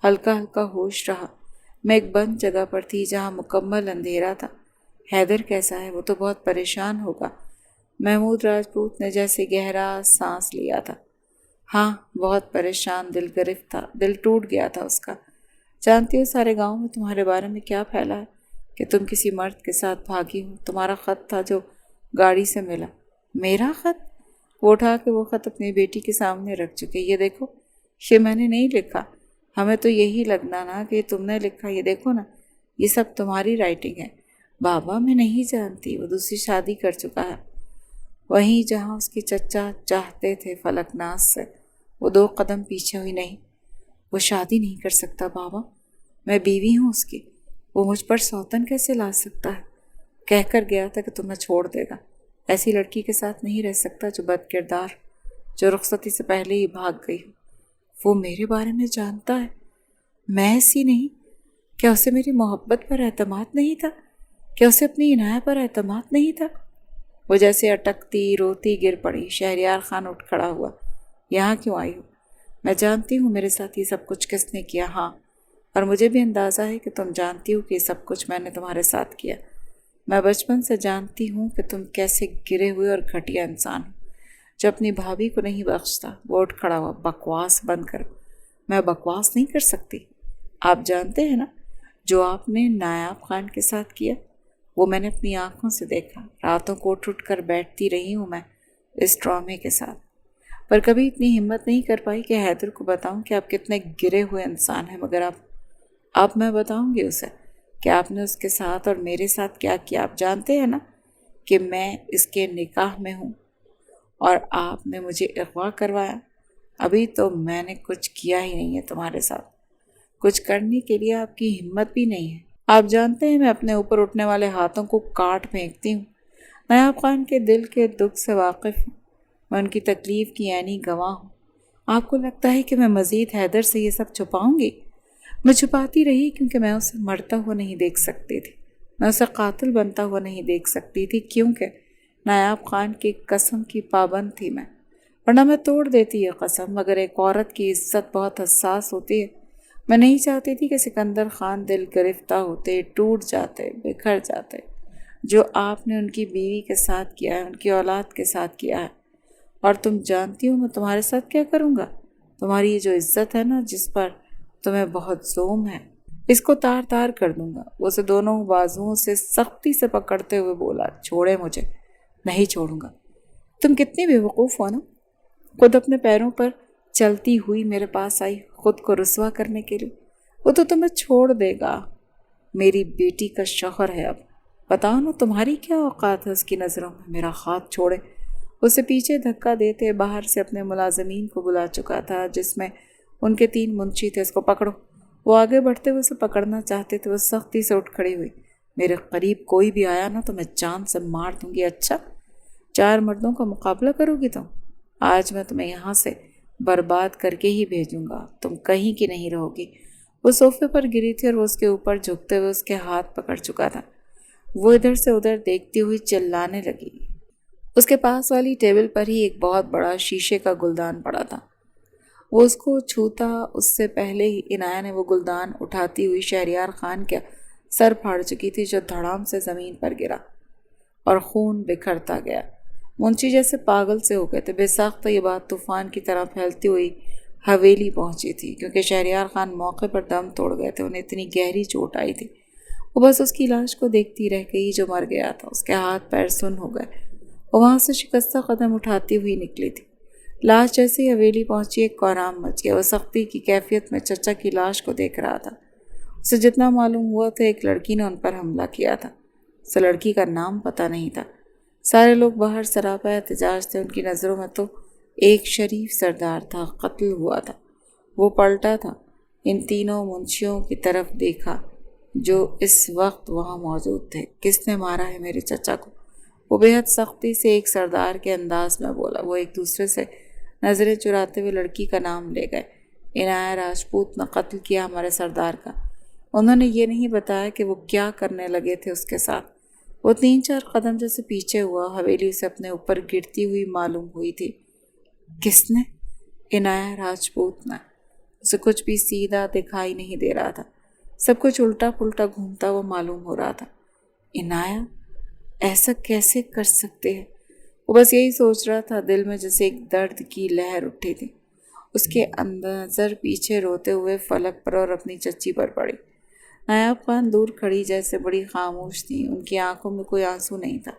ہلکا ہلکا ہوش رہا۔ میں ایک بند جگہ پر تھی جہاں مکمل اندھیرا تھا۔ حیدر کیسا ہے؟ وہ تو بہت پریشان ہوگا۔ محمود راجپوت نے جیسے گہرا سانس لیا تھا۔ ہاں بہت پریشان، دل گرفت تھا، دل ٹوٹ گیا تھا اس کا۔ جانتی ہو سارے گاؤں میں تمہارے بارے میں کیا پھیلا ہے کہ تم کسی مرد کے ساتھ بھاگی ہو۔ تمہارا خط تھا جو گاڑی سے ملا۔ میرا خط؟ وہ اٹھا کے وہ خط اپنی بیٹی کے سامنے رکھ چکے۔ یہ دیکھو، یہ میں نے نہیں لکھا، ہمیں تو یہی لگنا نا کہ تم نے لکھا، یہ دیکھو نا، یہ سب تمہاری رائٹنگ ہے۔ بابا میں نہیں جانتی، وہ دوسری شادی کر چکا ہے، وہیں جہاں اس کے چچا چاہتے تھے، فلک ناز سے۔ وہ 2 قدم پیچھے ہوئی۔ نہیں، وہ شادی نہیں کر سکتا بابا، میں بیوی ہوں اس کی، وہ مجھ پر سوتن کیسے لا سکتا ہے؟ کہہ کر گیا تھا کہ تمہیں چھوڑ دے گا، ایسی لڑکی کے ساتھ نہیں رہ سکتا جو بد کردار، جو رخصتی سے پہلے ہی بھاگ گئی ہو۔ وہ میرے بارے میں جانتا ہے، میں ایسی نہیں؟ کیا اسے میری محبت پر اعتماد نہیں تھا؟ کیا اسے اپنی عنایت پر اعتماد نہیں تھا؟ وہ جیسے اٹکتی روتی گر پڑی۔ شہریار خان اٹھ کھڑا ہوا۔ یہاں کیوں آئی ہو؟ میں جانتی ہوں میرے ساتھ یہ سب کچھ کس نے کیا، ہاں، اور مجھے بھی اندازہ ہے کہ تم جانتی ہو کہ یہ سب کچھ میں نے تمہارے ساتھ کیا۔ میں بچپن سے جانتی ہوں کہ تم کیسے گرے ہوئے اور گھٹیا انسان ہو جو اپنی بھابھی کو نہیں بخشتا۔ وہ اٹھ کھڑا ہوا۔ بکواس بند کرو، میں بکواس نہیں کر سکتی۔ آپ جانتے ہیں نا جو آپ نے نایاب خان کے ساتھ کیا، وہ میں نے اپنی آنکھوں سے دیکھا۔ راتوں کو اٹھ کر بیٹھتی رہی ہوں میں اس ڈرامے کے ساتھ، پر کبھی اتنی ہمت نہیں کر پائی کہ حیدر کو بتاؤں کہ آپ کتنے گرے ہوئے انسان ہیں۔ مگر اب میں بتاؤں گی اسے کہ آپ نے اس کے ساتھ اور میرے ساتھ کیا کیا۔ آپ جانتے ہیں نا کہ میں اس کے نکاح میں ہوں اور آپ نے مجھے اغوا کروایا۔ ابھی تو میں نے کچھ کیا ہی نہیں ہے تمہارے ساتھ، کچھ کرنے کے لیے آپ کی ہمت بھی نہیں ہے۔ آپ جانتے ہیں میں اپنے اوپر اٹھنے والے ہاتھوں کو کاٹ پھینکتی ہوں۔ نایاب خان کے دل کے دکھ سے واقف ہوں، میں ان کی تکلیف کی عینی گواہ ہوں۔ آپ کو لگتا ہے کہ میں مزید حیدر سے یہ سب چھپاؤں گی؟ میں چھپاتی رہی کیونکہ میں اسے مرتا ہوا نہیں دیکھ سکتی تھی، میں اسے قاتل بنتا ہوا نہیں دیکھ سکتی تھی، کیونکہ نایاب خان کی قسم کی پابند تھی میں، ورنہ میں توڑ دیتی یہ قسم۔ مگر ایک عورت کی عزت بہت حساس ہوتی ہے، میں نہیں چاہتی تھی کہ سکندر خان دل گرفتہ ہوتے، ٹوٹ جاتے، بکھر جاتے، جو آپ نے ان کی بیوی کے ساتھ کیا ہے، ان کی اولاد کے ساتھ کیا ہے۔ اور تم جانتی ہو میں تمہارے ساتھ کیا کروں گا؟ تمہاری یہ جو عزت ہے نا، جس پر تمہیں بہت زوم ہے، اس کو تار تار کر دوں گا۔ وہ اسے دونوں بازوؤں سے سختی سے پکڑتے ہوئے بولا، چھوڑے مجھے، نہیں چھوڑوں گا۔ تم کتنی بے وقوف ہو نا، خود اپنے پیروں پر چلتی ہوئی میرے پاس آئی خود کو رسوا کرنے کے لیے۔ وہ تو تمہیں چھوڑ دے گا، میری بیٹی کا شوہر ہے۔ اب بتاؤ نا تمہاری کیا اوقات ہے اس کی نظروں میں؟ میرا ہاتھ چھوڑے۔ اسے پیچھے دھکا دیتے باہر سے اپنے ملازمین کو بلا چکا تھا، جس میں ان کے 3 منشی تھے۔ اس کو پکڑو۔ وہ آگے بڑھتے ہوئے اسے پکڑنا چاہتے تھے، وہ سختی سے اٹھ کھڑی ہوئی۔ میرے قریب کوئی بھی آیا نا تو میں جان سے مار دوں گی۔ اچھا، 4 مردوں کا مقابلہ کرو گی تم؟ آج میں تمہیں یہاں سے برباد کر کے ہی بھیجوں گا، تم کہیں کی نہیں رہو گی۔ وہ صوفے پر گری تھی اور وہ اس کے اوپر جھکتے ہوئے اس کے ہاتھ پکڑ چکا تھا۔ وہ ادھر سے ادھر دیکھتی ہوئی چلانے لگی۔ اس کے پاس والی ٹیبل پر ہی ایک بہت بڑا شیشے کا گلدان پڑا تھا۔ وہ اس کو چھوتا اس سے پہلے ہی عنایہ نے وہ گلدان اٹھاتی ہوئی شہریار خان کا سر پھاڑ چکی تھی، جو دھڑام سے زمین پر گرا اور خون بکھرتا گیا۔ منشی جیسے پاگل سے ہو گئے تھے۔ بے ساختہ یہ بات طوفان کی طرح پھیلتی ہوئی حویلی پہنچی تھی، کیونکہ شہریار خان موقع پر دم توڑ گئے تھے، انہیں اتنی گہری چوٹ آئی تھی۔ وہ بس اس کی لاش کو دیکھتی رہ گئی جو مر گیا تھا۔ اس کے ہاتھ پیر سن ہو گئے۔ وہ وہاں سے شکستہ قدم اٹھاتی ہوئی نکلی تھی۔ لاش جیسے ہی حویلی پہنچی، ایک کورام مچ گیا۔ وہ سختی کی کیفیت میں چچا کی لاش کو دیکھ رہا تھا۔ اسے جتنا معلوم ہوا تھا ایک لڑکی نے ان پر حملہ کیا تھا۔ اسے لڑکی کا نام پتہ نہیں تھا۔ سارے لوگ باہر سراپا احتجاج تھے۔ ان کی نظروں میں تو ایک شریف سردار تھا، قتل ہوا تھا۔ وہ پلٹا تھا، ان تینوں منشیوں کی طرف دیکھا جو اس وقت وہاں موجود تھے۔ کس نے مارا ہے میرے چچا کو؟ وہ بے حد سختی سے ایک سردار کے انداز میں بولا۔ وہ ایک دوسرے سے نظریں چراتے ہوئے لڑکی کا نام لے گئے۔ عنایہ راجپوت نے قتل کیا ہمارے سردار کا۔ انہوں نے یہ نہیں بتایا کہ وہ کیا کرنے لگے تھے اس کے ساتھ۔ وہ 3-4 قدم جیسے پیچھے ہوا، حویلی سے اپنے اوپر گرتی ہوئی معلوم ہوئی تھی۔ کس نے؟ عنایہ راجپوت نے۔ اسے کچھ بھی سیدھا دکھائی نہیں دے رہا تھا، سب کچھ الٹا پلٹا گھومتا ہوا معلوم ہو رہا تھا۔ عنایہ ایسا کیسے کر سکتے ہیں؟ وہ بس یہی سوچ رہا تھا، دل میں جیسے ایک درد کی لہر اٹھی تھی۔ اس کے نظر پیچھے روتے ہوئے فلک پر اور اپنی چچی پر پڑی۔ نایاب خان دور کھڑی جیسے بڑی خاموش تھی، ان کی آنکھوں میں کوئی آنسو نہیں تھا۔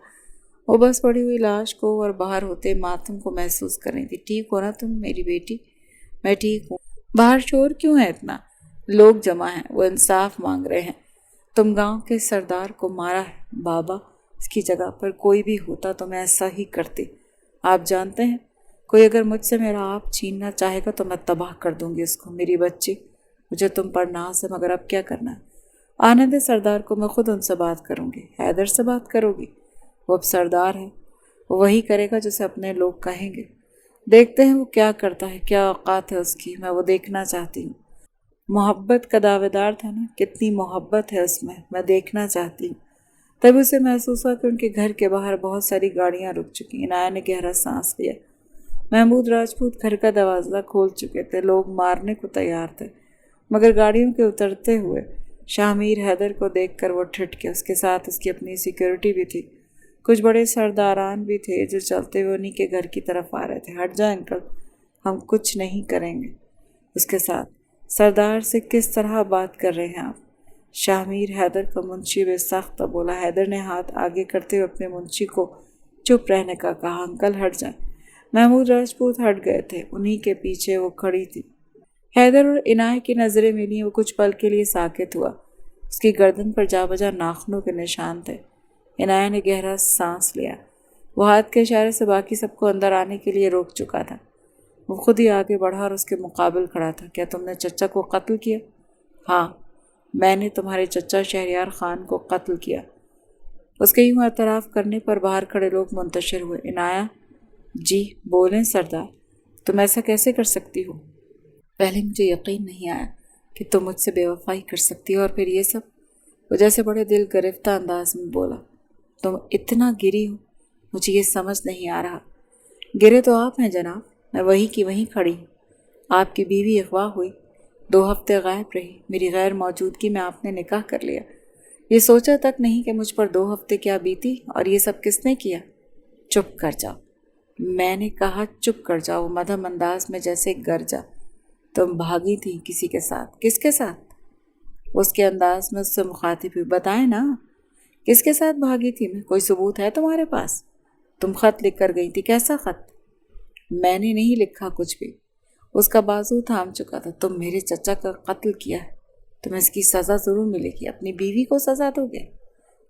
وہ بس پڑی ہوئی لاش کو اور باہر ہوتے ماتم کو محسوس کر رہی تھی۔ ٹھیک ہو نا تم میری بیٹی؟ میں ٹھیک ہوں۔ باہر شور کیوں ہے اتنا؟ لوگ جمع ہیں، وہ انصاف مانگ رہے ہیں۔ تم گاؤں کے سردار کو مارا ہے بابا، اس کی جگہ پر کوئی بھی ہوتا تو میں ایسا ہی کرتی۔ آپ جانتے ہیں کوئی اگر مجھ سے میرا آپ چھیننا چاہے گا تو میں تباہ کر دوں گی اس کو۔ میری بچی، مجھے تم پر ناز ہے، مگر اب کیا کرنا ہے؟ آنے دے سردار کو، میں خود ان سے بات کروں گی۔ حیدر سے بات کرو گی؟ وہ اب سردار ہے، وہ وہی کرے گا جسے اپنے لوگ کہیں گے۔ دیکھتے ہیں وہ کیا کرتا ہے، کیا اوقات ہے اس کی، میں وہ دیکھنا چاہتی ہوں۔ محبت کا دعوے دار تھا نا، کتنی محبت ہے اس میں دیکھنا چاہتی ہوں۔ تب اسے محسوس ہوا کہ ان کے گھر کے باہر بہت ساری گاڑیاں رک چکی۔ عنایہ نے گہرا سانس لیا۔ محمود راجپوت گھر کا دروازہ کھول چکے تھے، لوگ مارنے کو تیار تھے، مگر گاڑیوں کے اترتے ہوئے شاہ میر حیدر کو دیکھ کر وہ ٹھٹکے۔ اس کے ساتھ اس کی اپنی سیکیورٹی بھی تھی، کچھ بڑے سرداران بھی تھے جو چلتے ہوئے انہی کے گھر کی طرف آ رہے تھے۔ ہٹ جائیں انکل، ہم کچھ نہیں کریں گے۔ اس کے ساتھ سردار سے کس طرح بات کر رہے ہیں آپ؟ شاہ میر حیدر کا منشی بے سخت بولا۔ حیدر نے ہاتھ آگے کرتے ہوئے اپنے منشی کو چپ رہنے کا کہا۔ انکل ہٹ جائیں۔ محمود راجپوت ہٹ گئے تھے، انہی کے پیچھے وہ کھڑی تھی۔ حیدر اور عنایہ کی نظریں ملی۔ وہ کچھ پل کے لیے ساکت ہوا۔ اس کی گردن پر جا بجا ناخنوں کے نشان تھے۔ عنایہ نے گہرا سانس لیا۔ وہ ہاتھ کے اشارے سے باقی سب کو اندر آنے کے لیے روک چکا تھا۔ وہ خود ہی آگے بڑھا اور اس کے مقابل کھڑا تھا۔ کیا تم نے چچا کو قتل کیا؟ ہاں، میں نے تمہارے چچا شہریار خان کو قتل کیا۔ اس کے یوں اعتراف کرنے پر باہر کھڑے لوگ منتشر ہوئے۔ عنایہ جی بولیں سردار، تم ایسا کیسے کر سکتی ہو؟ پہلے مجھے یقین نہیں آیا کہ تم مجھ سے بے وفائی کر سکتی ہو، اور پھر یہ سب۔ وہ جیسے بڑے دل گرفتہ انداز میں بولا۔ تم اتنا گری ہو، مجھے یہ سمجھ نہیں آ رہا۔ گرے تو آپ ہیں جناب، میں وہیں کی وہیں کھڑی ہوں۔ آپ کی بیوی اغوا ہوئی، 2 ہفتے غائب رہی، میری غیر موجودگی میں آپ نے نکاح کر لیا۔ یہ سوچا تک نہیں کہ مجھ پر 2 ہفتے کیا بیتی، اور یہ سب کس نے کیا؟ چپ کر جاؤ، میں نے کہا چپ کر جاؤ۔ مدھم انداز میں جیسے گرجا۔ تم بھاگی تھی کسی کے ساتھ؟ کس کے ساتھ؟ اس کے انداز میں اس سے مخاطب ہوئی۔ بتائیں نا، کس کے ساتھ بھاگی تھی میں؟ کوئی ثبوت ہے تمہارے پاس؟ تم خط لکھ کر گئی تھی، کیسا خط؟ میں نے نہیں لکھا کچھ بھی۔ اس کا بازو تھام چکا تھا۔ تم میرے چچا کا قتل کیا ہے، تمہیں اس کی سزا ضرور ملے گی۔ اپنی بیوی کو سزا دو گے؟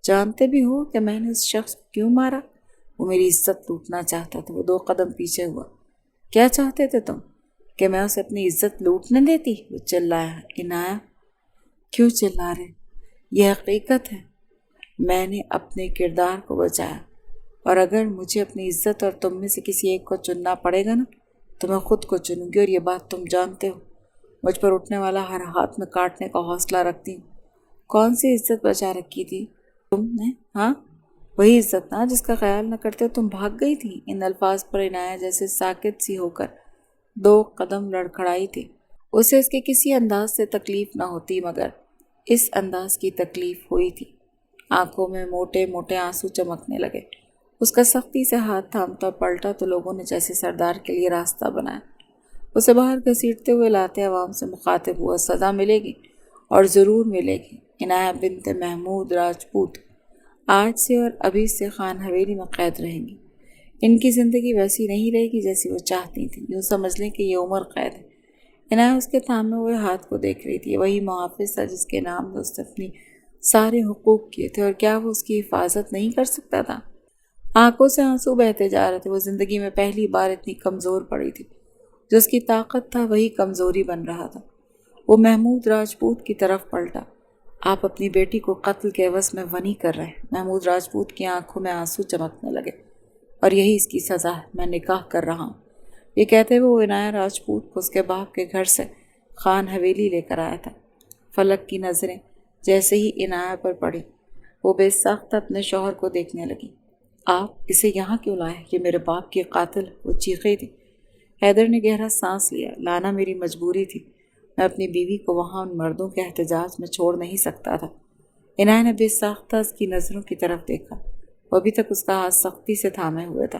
جانتے بھی ہو کہ میں نے اس شخص کو کیوں مارا؟ وہ میری عزت لوٹنا چاہتا تھا۔ وہ 2 قدم پیچھے ہوا۔ کیا چاہتے تھے تم؟ کہ میں اسے اپنی عزت لوٹنے دیتی؟ وہ چلایا۔ عنایہ کیوں چلا رہے؟ یہ حقیقت ہے، میں نے اپنے کردار کو بچایا، اور اگر مجھے اپنی عزت اور تم میں سے کسی ایک کو چننا پڑے گا نا تو میں خود کو چنوں گی، اور یہ بات تم جانتے ہو۔ مجھ پر اٹھنے والا ہر ہاتھ میں کاٹنے کا حوصلہ رکھتی ہوں۔ کون سی عزت بچا رکھی تھی تم نے؟ ہاں، وہی عزت نا جس کا خیال نہ کرتے تم بھاگ گئی تھی۔ ان الفاظ پر عنایہ جیسے ساکت سی ہو کر 2 قدم لڑکھڑائی تھی۔ اسے اس کے کسی انداز سے تکلیف نہ ہوتی، مگر اس انداز کی تکلیف ہوئی تھی۔ آنکھوں میں موٹے موٹے آنسو چمکنے لگے۔ اس کا سختی سے ہاتھ تھامتا پلٹا تو لوگوں نے جیسے سردار کے لیے راستہ بنایا۔ اسے باہر گھسیٹتے ہوئے لاتے عوام سے مخاطب ہوا۔ سزا ملے گی، اور ضرور ملے گی۔ عنایہ بنت محمود راجپوت آج سے اور ابھی سے خان حویلی میں قید رہیں گی۔ ان کی زندگی ویسی نہیں رہے گی جیسی وہ چاہتی تھیں۔ یوں سمجھ لیں کہ یہ عمر قید ہے۔ عنایت اس کے تھامے ہوئے ہاتھ کو دیکھ رہی تھی۔ وہی محافظ تھا جس کے نام میں اس نے اپنی سارے حقوق کیے تھے، اور کیا وہ اس کی حفاظت نہیں کر سکتا تھا؟ آنکھوں سے آنسو بہتے جا رہے تھے۔ وہ زندگی میں پہلی بار اتنی کمزور پڑی تھی۔ جو اس کی طاقت تھا وہی کمزوری بن رہا تھا۔ وہ محمود راجپوت کی طرف پلٹا۔ آپ اپنی بیٹی کو قتل کے عوض میں ونی کر رہے ہیں۔ محمود راجپوت کی آنکھوں میں آنسو چمکنے لگے۔ اور یہی اس کی سزا ہے، میں نکاح کر رہا ہوں۔ یہ کہتے ہوئے وہ عنایت راجپوت کو اس کے باپ کے گھر سے خان حویلی لے کر آیا تھا۔ فلک کی نظریں جیسے ہی عنایت پر پڑی، وہ بے ساختہ اپنے شوہر کو دیکھنے لگی۔ آپ اسے یہاں کیوں لائے؟ یہ میرے باپ کی قاتل، وہ چیخی تھی۔ حیدر نے گہرا سانس لیا۔ لانا میری مجبوری تھی، میں اپنی بیوی کو وہاں ان مردوں کے احتجاج میں چھوڑ نہیں سکتا تھا۔ عنایت نے بے ساختہ اس کی نظروں کی طرف دیکھا۔ وہ ابھی تک اس کا ہاتھ سختی سے تھامے ہوئے تھا۔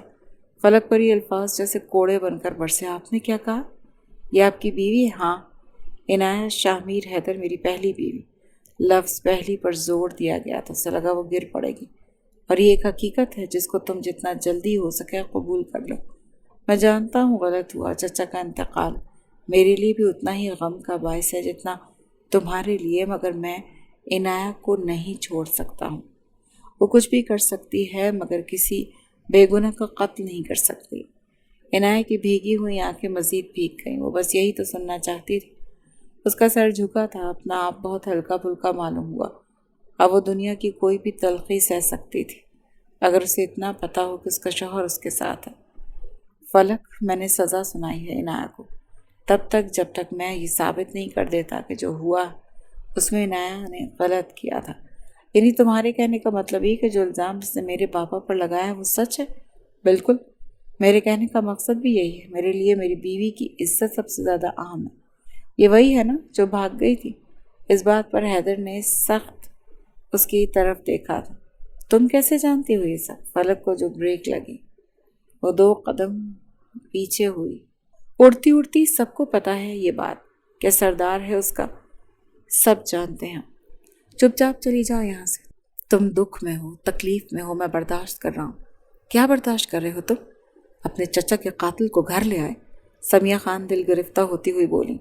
فلک پر یہ الفاظ جیسے کوڑے بن کر برسے۔ آپ نے کیا کہا؟ یہ آپ کی بیوی ہے؟ ہاں عنایت، شاہ میر حیدر میری پہلی بیوی۔ لفظ پہلی پر زور دیا گیا تھا، اسے لگا وہ گر پڑے گی۔ اور یہ ایک حقیقت ہے جس کو تم جتنا جلدی ہو سکے قبول کر لو۔ میں جانتا ہوں غلط ہوا، چچا کا انتقال میرے لیے بھی اتنا ہی غم کا باعث ہے جتنا تمہارے لیے، مگر میں عنایت کو نہیں چھوڑ سکتا ہوں۔ وہ کچھ بھی کر سکتی ہے مگر کسی بے گناہ کا قتل نہیں کر سکتی۔ عنایت کی بھیگی ہوئی آنکھیں مزید بھیگ گئیں۔ وہ بس یہی تو سننا چاہتی تھی۔ اس کا سر جھکا تھا، اپنا آپ بہت ہلکا پھلکا معلوم ہوا۔ اب وہ دنیا کی کوئی بھی تلخی سہ سکتی تھی اگر اسے اتنا پتا ہو کہ اس کا شوہر اس کے ساتھ ہے۔ فلک، میں نے سزا سنائی ہے عنایت کو، تب تک جب تک میں یہ ثابت نہیں کر دیتا کہ جو ہوا اس میں عنایت نے غلط کیا تھا۔ یعنی تمہارے کہنے کا مطلب یہ کہ جو الزام اس نے میرے پاپا پر لگایا ہے وہ سچ ہے؟ بالکل، میرے کہنے کا مقصد بھی یہی ہے۔ میرے لیے میری بیوی کی عزت سب سے زیادہ اہم ہے۔ یہ وہی ہے نا جو بھاگ گئی تھی؟ اس بات پر حیدر نے سخت اس کی طرف دیکھا تھا۔ تم کیسے جانتی ہو یہ سب؟ فلک کو جو بریک لگی، وہ 2 قدم پیچھے ہوئی۔ اڑتی اڑتی سب کو پتا ہے یہ بات کہ سردار ہے اس کا، سب جانتے ہیں۔ چپ چاپ چلی جاؤ یہاں سے۔ تم دکھ میں ہو، تکلیف میں ہو، میں برداشت کر رہا ہوں۔ کیا برداشت کر رہے ہو تم؟ اپنے چچا کے قاتل کو گھر لے آئے؟ سمیہ خان دل گرفتہ ہوتی ہوئی بولی۔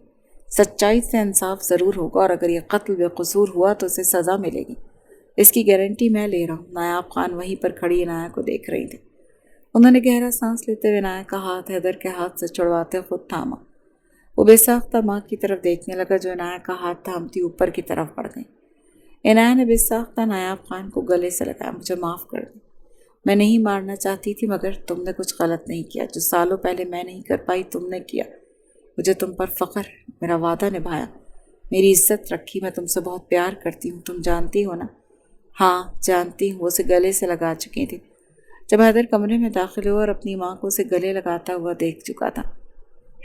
سچائی سے انصاف ضرور ہوگا، اور اگر یہ قتل بے قصور ہوا تو اسے سزا ملے گی، اس کی گارنٹی میں لے رہا ہوں۔ نایاب خان وہیں پر کھڑی عنایت کو دیکھ رہی تھی۔ انہوں نے گہرا سانس لیتے ہوئے عنایت کا ہاتھ حیدر کے ہاتھ سے چھڑواتے خود تھاما۔ وہ بے ساختہ ماں کی طرف دیکھنے لگا جو عنایت کا ہاتھ تھامتی اوپر کی طرف بڑھ گئی۔ عنایت نے بے ساختہ نایاب خان کو گلے سے لگایا۔ مجھے معاف کر دیں، میں نہیں مارنا چاہتی تھی، مگر تم نے کچھ غلط نہیں کیا۔ جو سالوں پہلے میں نہیں کر پائی تم نے کیا۔ مجھے تم پر فخر، میرا وعدہ نبھایا، میری عزت رکھی۔ میں تم سے بہت پیار کرتی ہوں، تم جانتی ہو نا؟ ہاں جانتی ہوں۔ وہ اسے گلے سے لگا چکی تھی جب حیدر کمرے میں داخل ہوا اور اپنی ماں کو اسے گلے لگاتا ہوا دیکھ چکا تھا۔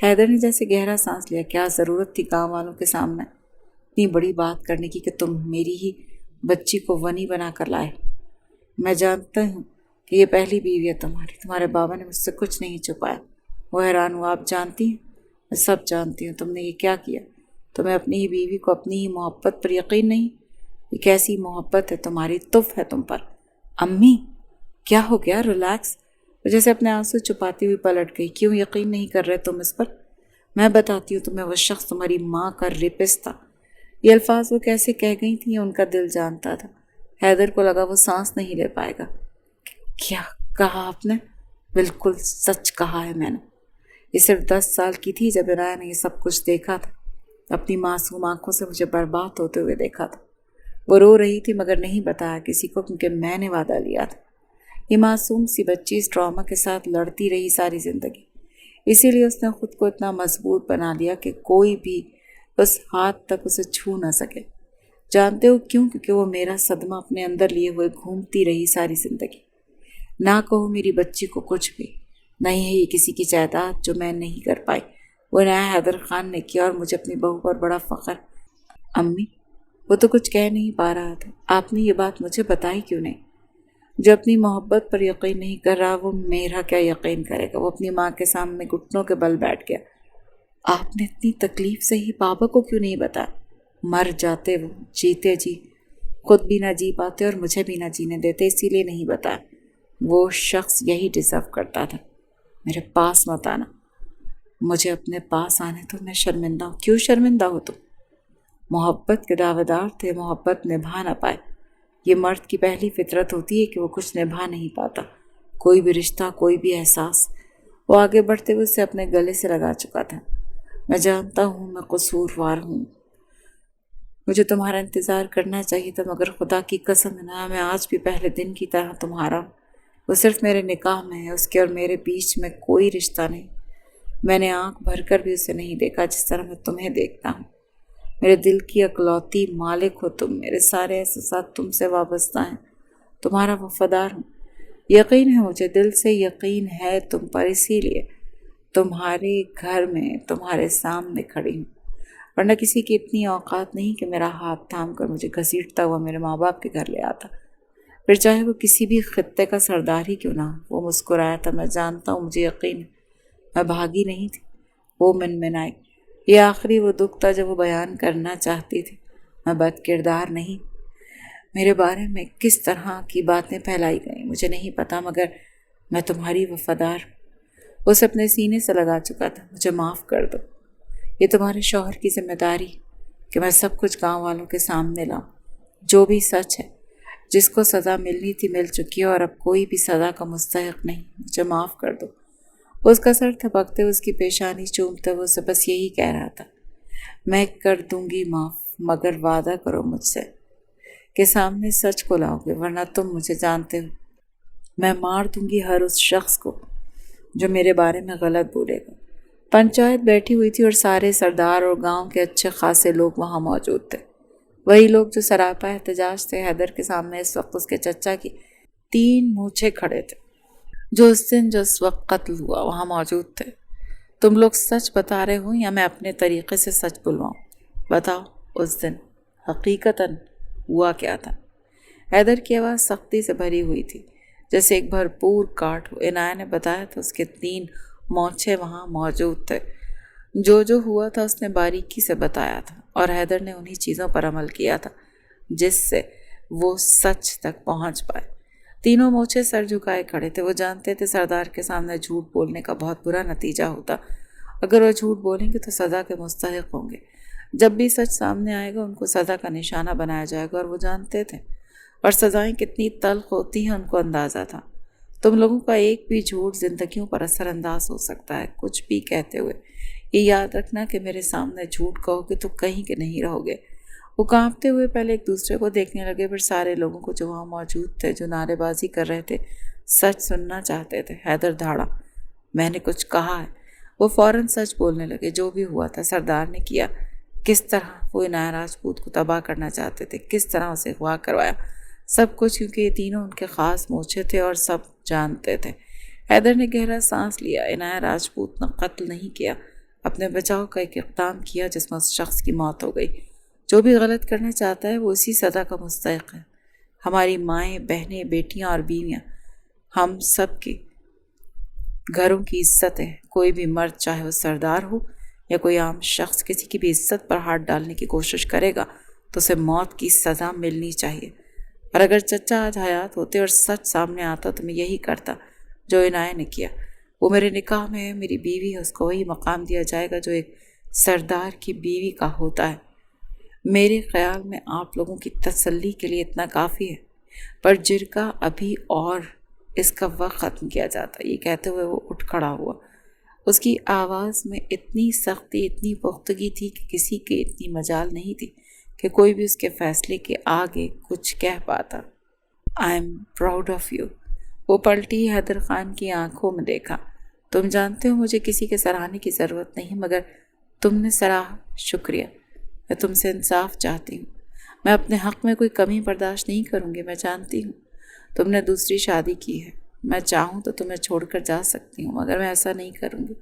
حیدر نے جیسے گہرا سانس لیا۔ کیا ضرورت تھی گاؤں والوں کے سامنے اتنی بڑی بات کرنے کی کہ تم میری ہی بچی کو ونی بنا کر لائے؟ میں جانتا ہوں کہ یہ پہلی بیوی ہے تمہارے بابا نے مجھ سے کچھ نہیں چھپایا۔ وہ حیران ہوا۔ آپ جانتی ہیں؟ میں سب جانتی ہوں۔ تم نے یہ کیا کیا؟ تمہیں اپنی ہی بیوی کو اپنی ہی محبت پر یقین نہیں؟ یہ کیسی محبت ہے تمہاری؟ تف ہے تم پر۔ امی کیا ہو گیا؟ ریلیکس۔ جیسے اپنے آنسو چھپاتی ہوئی پلٹ گئی۔ کیوں یقین نہیں کر رہے تم اس پر؟ میں بتاتی ہوں تمہیں۔ وہ شخص تمہاری ماں کا ریپسٹ تھا۔ یہ الفاظ وہ کیسے کہہ گئی تھیں ان کا دل جانتا تھا۔ حیدر کو لگا وہ سانس نہیں لے پائے گا۔ کیا کہا آپ نے؟ بالکل سچ کہا ہے میں نے۔ یہ صرف 10 سال کی تھی جب عنایت نے یہ سب کچھ دیکھا تھا۔ اپنی معصوم آنکھوں سے مجھے برباد ہوتے ہوئے دیکھا تھا۔ وہ رو رہی تھی مگر نہیں بتایا کسی کو، کیونکہ میں نے وعدہ لیا تھا۔ یہ معصوم سی بچی اس ٹراما کے ساتھ لڑتی رہی ساری زندگی، اسی لیے اس نے خود کو اتنا مضبوط بنا لیا کہ کوئی بھی اس ہاتھ تک اسے چھو نہ سکے۔ جانتے ہو کیوں؟ کیونکہ وہ میرا صدمہ اپنے اندر لیے ہوئے گھومتی رہی ساری زندگی۔ نہ کہو میری بچی کو کچھ بھی، نہیں ہے یہ کسی کی جائیداد جو میں نہیں کر پائی، وہ عنایت حیدر خان نے کیا، اور مجھے اپنی بہو پر بڑا فخر۔ امی وہ تو کچھ کہہ نہیں پا رہا تھا۔ آپ نے یہ بات مجھے بتائی کیوں نہیں؟ جو اپنی محبت پر یقین نہیں کر رہا وہ میرا کیا یقین کرے گا؟ وہ اپنی ماں کے سامنے گھٹنوں کے بل بیٹھ گیا۔ آپ نے اتنی تکلیف سے ہی بابا کو کیوں نہیں بتایا؟ مر جاتے وہ، جیتے جی خود بھی نہ جی پاتے اور مجھے بھی نہ جینے دیتے، اسی لیے نہیں بتایا۔ وہ شخص یہی ڈیزرو کرتا تھا۔ میرے پاس مت آنا، مجھے اپنے پاس آنے تو میں شرمندہ ہوں۔ کیوں شرمندہ ہو تم؟ محبت کے دعوے دار تھے، محبت نبھا نہ پائے۔ یہ مرد کی پہلی فطرت ہوتی ہے کہ وہ کچھ نبھا نہیں پاتا، کوئی بھی رشتہ، کوئی بھی احساس۔ وہ آگے بڑھتے ہوئے اسے اپنے گلے سے لگا چکا تھا۔ میں جانتا ہوں میں قصوروار ہوں، مجھے تمہارا انتظار کرنا چاہیے تھا، مگر خدا کی قسم نہ، میں آج بھی پہلے دن کی طرح تمہارا ہوں۔ وہ صرف میرے نکاح میں ہے، اس کے اور میرے بیچ میں کوئی رشتہ نہیں۔ میں نے آنکھ بھر کر بھی اسے نہیں دیکھا جس طرح میں تمہیں دیکھتا ہوں۔ میرے دل کی اکلوتی مالک ہو تم، میرے سارے احساسات تم سے وابستہ ہیں، تمہارا وفادار ہوں۔ یقین ہے مجھے، دل سے یقین ہے تم پر، اسی لیے تمہارے گھر میں تمہارے سامنے کھڑی ہوں، ورنہ کسی کی اتنی اوقات نہیں کہ میرا ہاتھ تھام کر مجھے گھسیٹتا ہوا میرے ماں باپ کے گھر لے آتا، پھر چاہے وہ کسی بھی خطے کا سردار ہی کیوں نہ ہو۔ وہ مسکرایا تھا۔ میں جانتا ہوں، مجھے یقین ہے، میں بھاگی نہیں تھی۔ وہ منمنائی۔ یہ آخری وہ دکھ تھا جو وہ بیان کرنا چاہتی تھی۔ میں بد کردار نہیں۔ میرے بارے میں کس طرح کی باتیں پھیلائی گئیں مجھے نہیں پتا، مگر میں تمہاری وفادار ہوں۔ اسے اپنے سینے سے لگا چکا تھا۔ مجھے معاف کر دو، یہ تمہارے شوہر کی ذمہ داری کہ میں سب کچھ گاؤں والوں کے سامنے لاؤں۔ جو بھی سچ ہے، جس کو سزا ملنی تھی مل چکی ہے، اور اب کوئی بھی سزا کا مستحق نہیں۔ مجھے معاف کر دو۔ اس کا سر تھپکتے ہوئے اس کی پیشانی چومتے ہوئے اسے بس یہی کہہ رہا تھا، میں کر دوں گی معاف، مگر وعدہ کرو مجھ سے کہ سامنے سچ کو لاؤ گے، ورنہ تم مجھے جانتے ہو، میں مار دوں گی ہر اس شخص کو جو میرے بارے میں غلط بولے گا۔ پنچایت بیٹھی ہوئی تھی اور سارے سردار اور گاؤں کے اچھے خاصے لوگ وہاں موجود تھے۔ وہی لوگ جو سراپا احتجاج تھے۔ حیدر کے سامنے اس وقت اس کے چچا کی 3 مونچھے کھڑے تھے، جو اس دن جو اس وقت قتل ہوا وہاں موجود تھے۔ تم لوگ سچ بتا رہے ہو یا میں اپنے طریقے سے سچ بلواؤں؟ بتاؤ، اس دن حقیقتاً ہوا کیا تھا؟ حیدر کی آواز سختی سے بھری ہوئی تھی، جیسے ایک بھرپور کاٹ ہو۔ عنایت نے بتایا تھا اس کے 3 مونچھے وہاں موجود تھے۔ جو ہوا تھا اس نے باریکی سے بتایا تھا، اور حیدر نے انہی چیزوں پر عمل کیا تھا جس سے وہ سچ تک پہنچ پائے۔ تینوں مونچھے سر جھکائے کھڑے تھے۔ وہ جانتے تھے سردار کے سامنے جھوٹ بولنے کا بہت برا نتیجہ ہوتا۔ اگر وہ جھوٹ بولیں گے تو سزا کے مستحق ہوں گے۔ جب بھی سچ سامنے آئے گا ان کو سزا کا نشانہ بنایا جائے گا، اور وہ جانتے تھے، اور سزائیں کتنی تلخ ہوتی ہیں ان کو اندازہ تھا۔ تم لوگوں کا ایک بھی جھوٹ زندگیوں پر اثر انداز ہو سکتا ہے۔ کچھ بھی کہتے ہوئے یہ یاد رکھنا کہ میرے سامنے جھوٹ کہو گے تو کہیں کہ نہیں رہو گے۔ وہ کانپتے ہوئے پہلے ایک دوسرے کو دیکھنے لگے، پھر سارے لوگوں کو جو وہاں موجود تھے، جو نعرے بازی کر رہے تھے، سچ سننا چاہتے تھے۔ حیدر دھاڑا، میں نے کچھ کہا ہے؟ وہ فوراً سچ بولنے لگے۔ جو بھی ہوا تھا سردار نے کیا، کس طرح وہ عنایت راجپوت کو تباہ کرنا چاہتے تھے، کس طرح اسے اغوا کروایا، سب کچھ، کیونکہ یہ تینوں ان کے خاص مونچھے تھے اور سب جانتے تھے۔ حیدر نے گہرا سانس لیا۔ عنایت راجپوت نے قتل نہیں کیا، اپنے بچاؤ کا ایک اقدام کیا جس میں اس شخص کی موت ہو گئی۔ جو بھی غلط کرنا چاہتا ہے وہ اسی سزا کا مستحق ہے۔ ہماری مائیں، بہنیں، بیٹیاں اور بیویاں، ہم سب کے گھروں کی عزت ہے۔ کوئی بھی مرد، چاہے وہ سردار ہو یا کوئی عام شخص، کسی کی بھی عزت پر ہاتھ ڈالنے کی کوشش کرے گا تو اسے موت کی سزا ملنی چاہیے۔ اور اگر چچا آج حیات ہوتے اور سچ سامنے آتا تو میں یہی کرتا جو عنایت نے کیا۔ وہ میرے نکاح میں ہے، میری بیوی ہے، اس کو وہی مقام دیا جائے گا جو ایک سردار کی بیوی کا ہوتا ہے۔ میرے خیال میں آپ لوگوں کی تسلی کے لیے اتنا کافی ہے، پر جرگہ ابھی اور اس کا وقت ختم کیا جاتا۔ یہ کہتے ہوئے وہ اٹھ کھڑا ہوا۔ اس کی آواز میں اتنی سختی، اتنی پختگی تھی کہ کسی کے اتنی مجال نہیں تھی کہ کوئی بھی اس کے فیصلے کے آگے کچھ کہہ پاتا۔ I am proud of you. وہ پلٹی، حیدر خان کی آنکھوں میں دیکھا۔ تم جانتے ہو مجھے کسی کے سراہنے کی ضرورت نہیں، مگر تم نے سراہا، شکریہ۔ میں تم سے انصاف چاہتی ہوں۔ میں اپنے حق میں کوئی کمی برداشت نہیں کروں گی۔ میں جانتی ہوں تم نے دوسری شادی کی ہے، میں چاہوں تو تمہیں چھوڑ کر جا سکتی ہوں، مگر میں ایسا نہیں کروں گی۔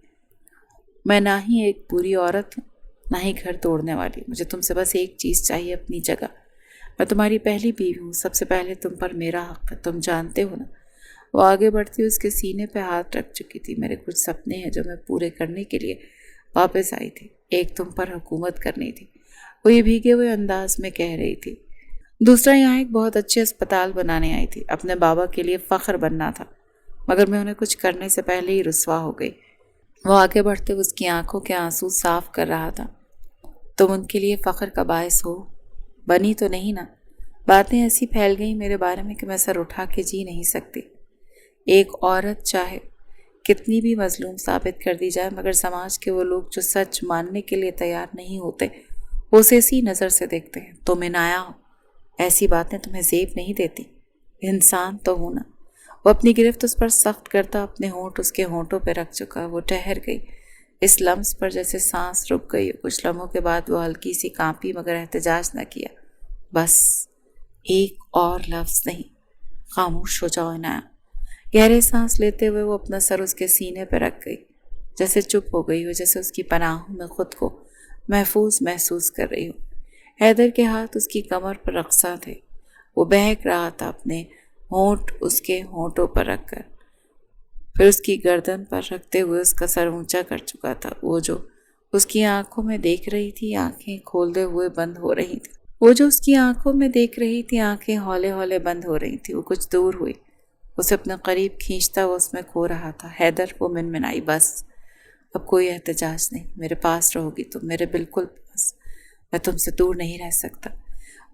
میں نہ ہی ایک بری عورت ہوں، نہ ہی گھر توڑنے والی۔ مجھے تم سے بس ایک چیز چاہیے، اپنی جگہ۔ میں تمہاری پہلی بیوی ہوں، سب سے پہلے تم پر میرا حق ہے، تم جانتے ہو نا۔ وہ آگے بڑھتی اس کے سینے پہ ہاتھ رکھ چکی تھی۔ میرے کچھ سپنے ہیں جو میں پورے کرنے کے لیے واپس آئی تھی۔ ایک تم پر حکومت کرنی تھی، وہ یہ بھیگے ہوئے انداز میں کہہ رہی تھی۔ دوسرا، یہاں ایک بہت اچھے اسپتال بنانے آئی تھی، اپنے بابا کے لیے فخر بننا تھا، مگر میں انہیں کچھ کرنے سے پہلے ہی رسوا ہو گئی۔ وہ آگے بڑھتے اس کی آنکھوں کے آنسو صاف کر رہا تھا۔ تم ان کے لیے فخر کا باعث ہو، بنی تو نہیں نا؟ باتیں ایسی پھیل گئیں میرے بارے میں کہ میں سر اٹھا کے جی نہیں سکتی۔ ایک عورت چاہے کتنی بھی مظلوم ثابت کر دی جائے، مگر سماج کے وہ لوگ جو سچ ماننے کے لیے تیار نہیں ہوتے وہ اسے اسی نظر سے دیکھتے ہیں۔ تم عنایا ہو، ایسی باتیں تمہیں زیب نہیں دیتی، انسان تو ہو نا۔ وہ اپنی گرفت اس پر سخت کرتا اپنے ہونٹ اس کے ہونٹوں پہ رکھ چکا۔ وہ ٹھہر گئی، اس لمس پر جیسے سانس رک گئی۔ کچھ لمحوں کے بعد وہ ہلکی سی کانپی مگر احتجاج نہ کیا۔ بس ایک اور لفظ نہیں، خاموش ہو جاؤ عنایا۔ گہرے سانس لیتے ہوئے وہ اپنا سر اس کے سینے پہ رکھ گئی، جیسے چپ ہو گئی ہو، جیسے اس کی پناہوں میں خود کو محفوظ محسوس کر رہی ہو۔ حیدر کے ہاتھ اس کی کمر پر رقصاں تھے، وہ بہک رہا تھا اپنے ہونٹ اس کے ہونٹوں پر رکھ کر، پھر اس کی گردن پر رکھتے ہوئے اس کا سر اونچا کر چکا تھا۔ وہ جو اس کی آنکھوں میں دیکھ رہی تھی، آنکھیں کھولتے ہوئے بند ہو رہی تھی۔ وہ جو اس کی آنکھوں میں دیکھ رہی تھی، آنکھیں ہولے ہولے بند ہو رہی تھی۔ وہ کچھ دور ہوئی، اسے اپنے قریب کھینچتا وہ اس میں کھو رہا تھا۔ حیدر، وہ منمنائی، بس اب کوئی احتجاج نہیں، میرے پاس رہو گی تم، میرے بالکل پاس، میں تم سے دور نہیں رہ سکتا۔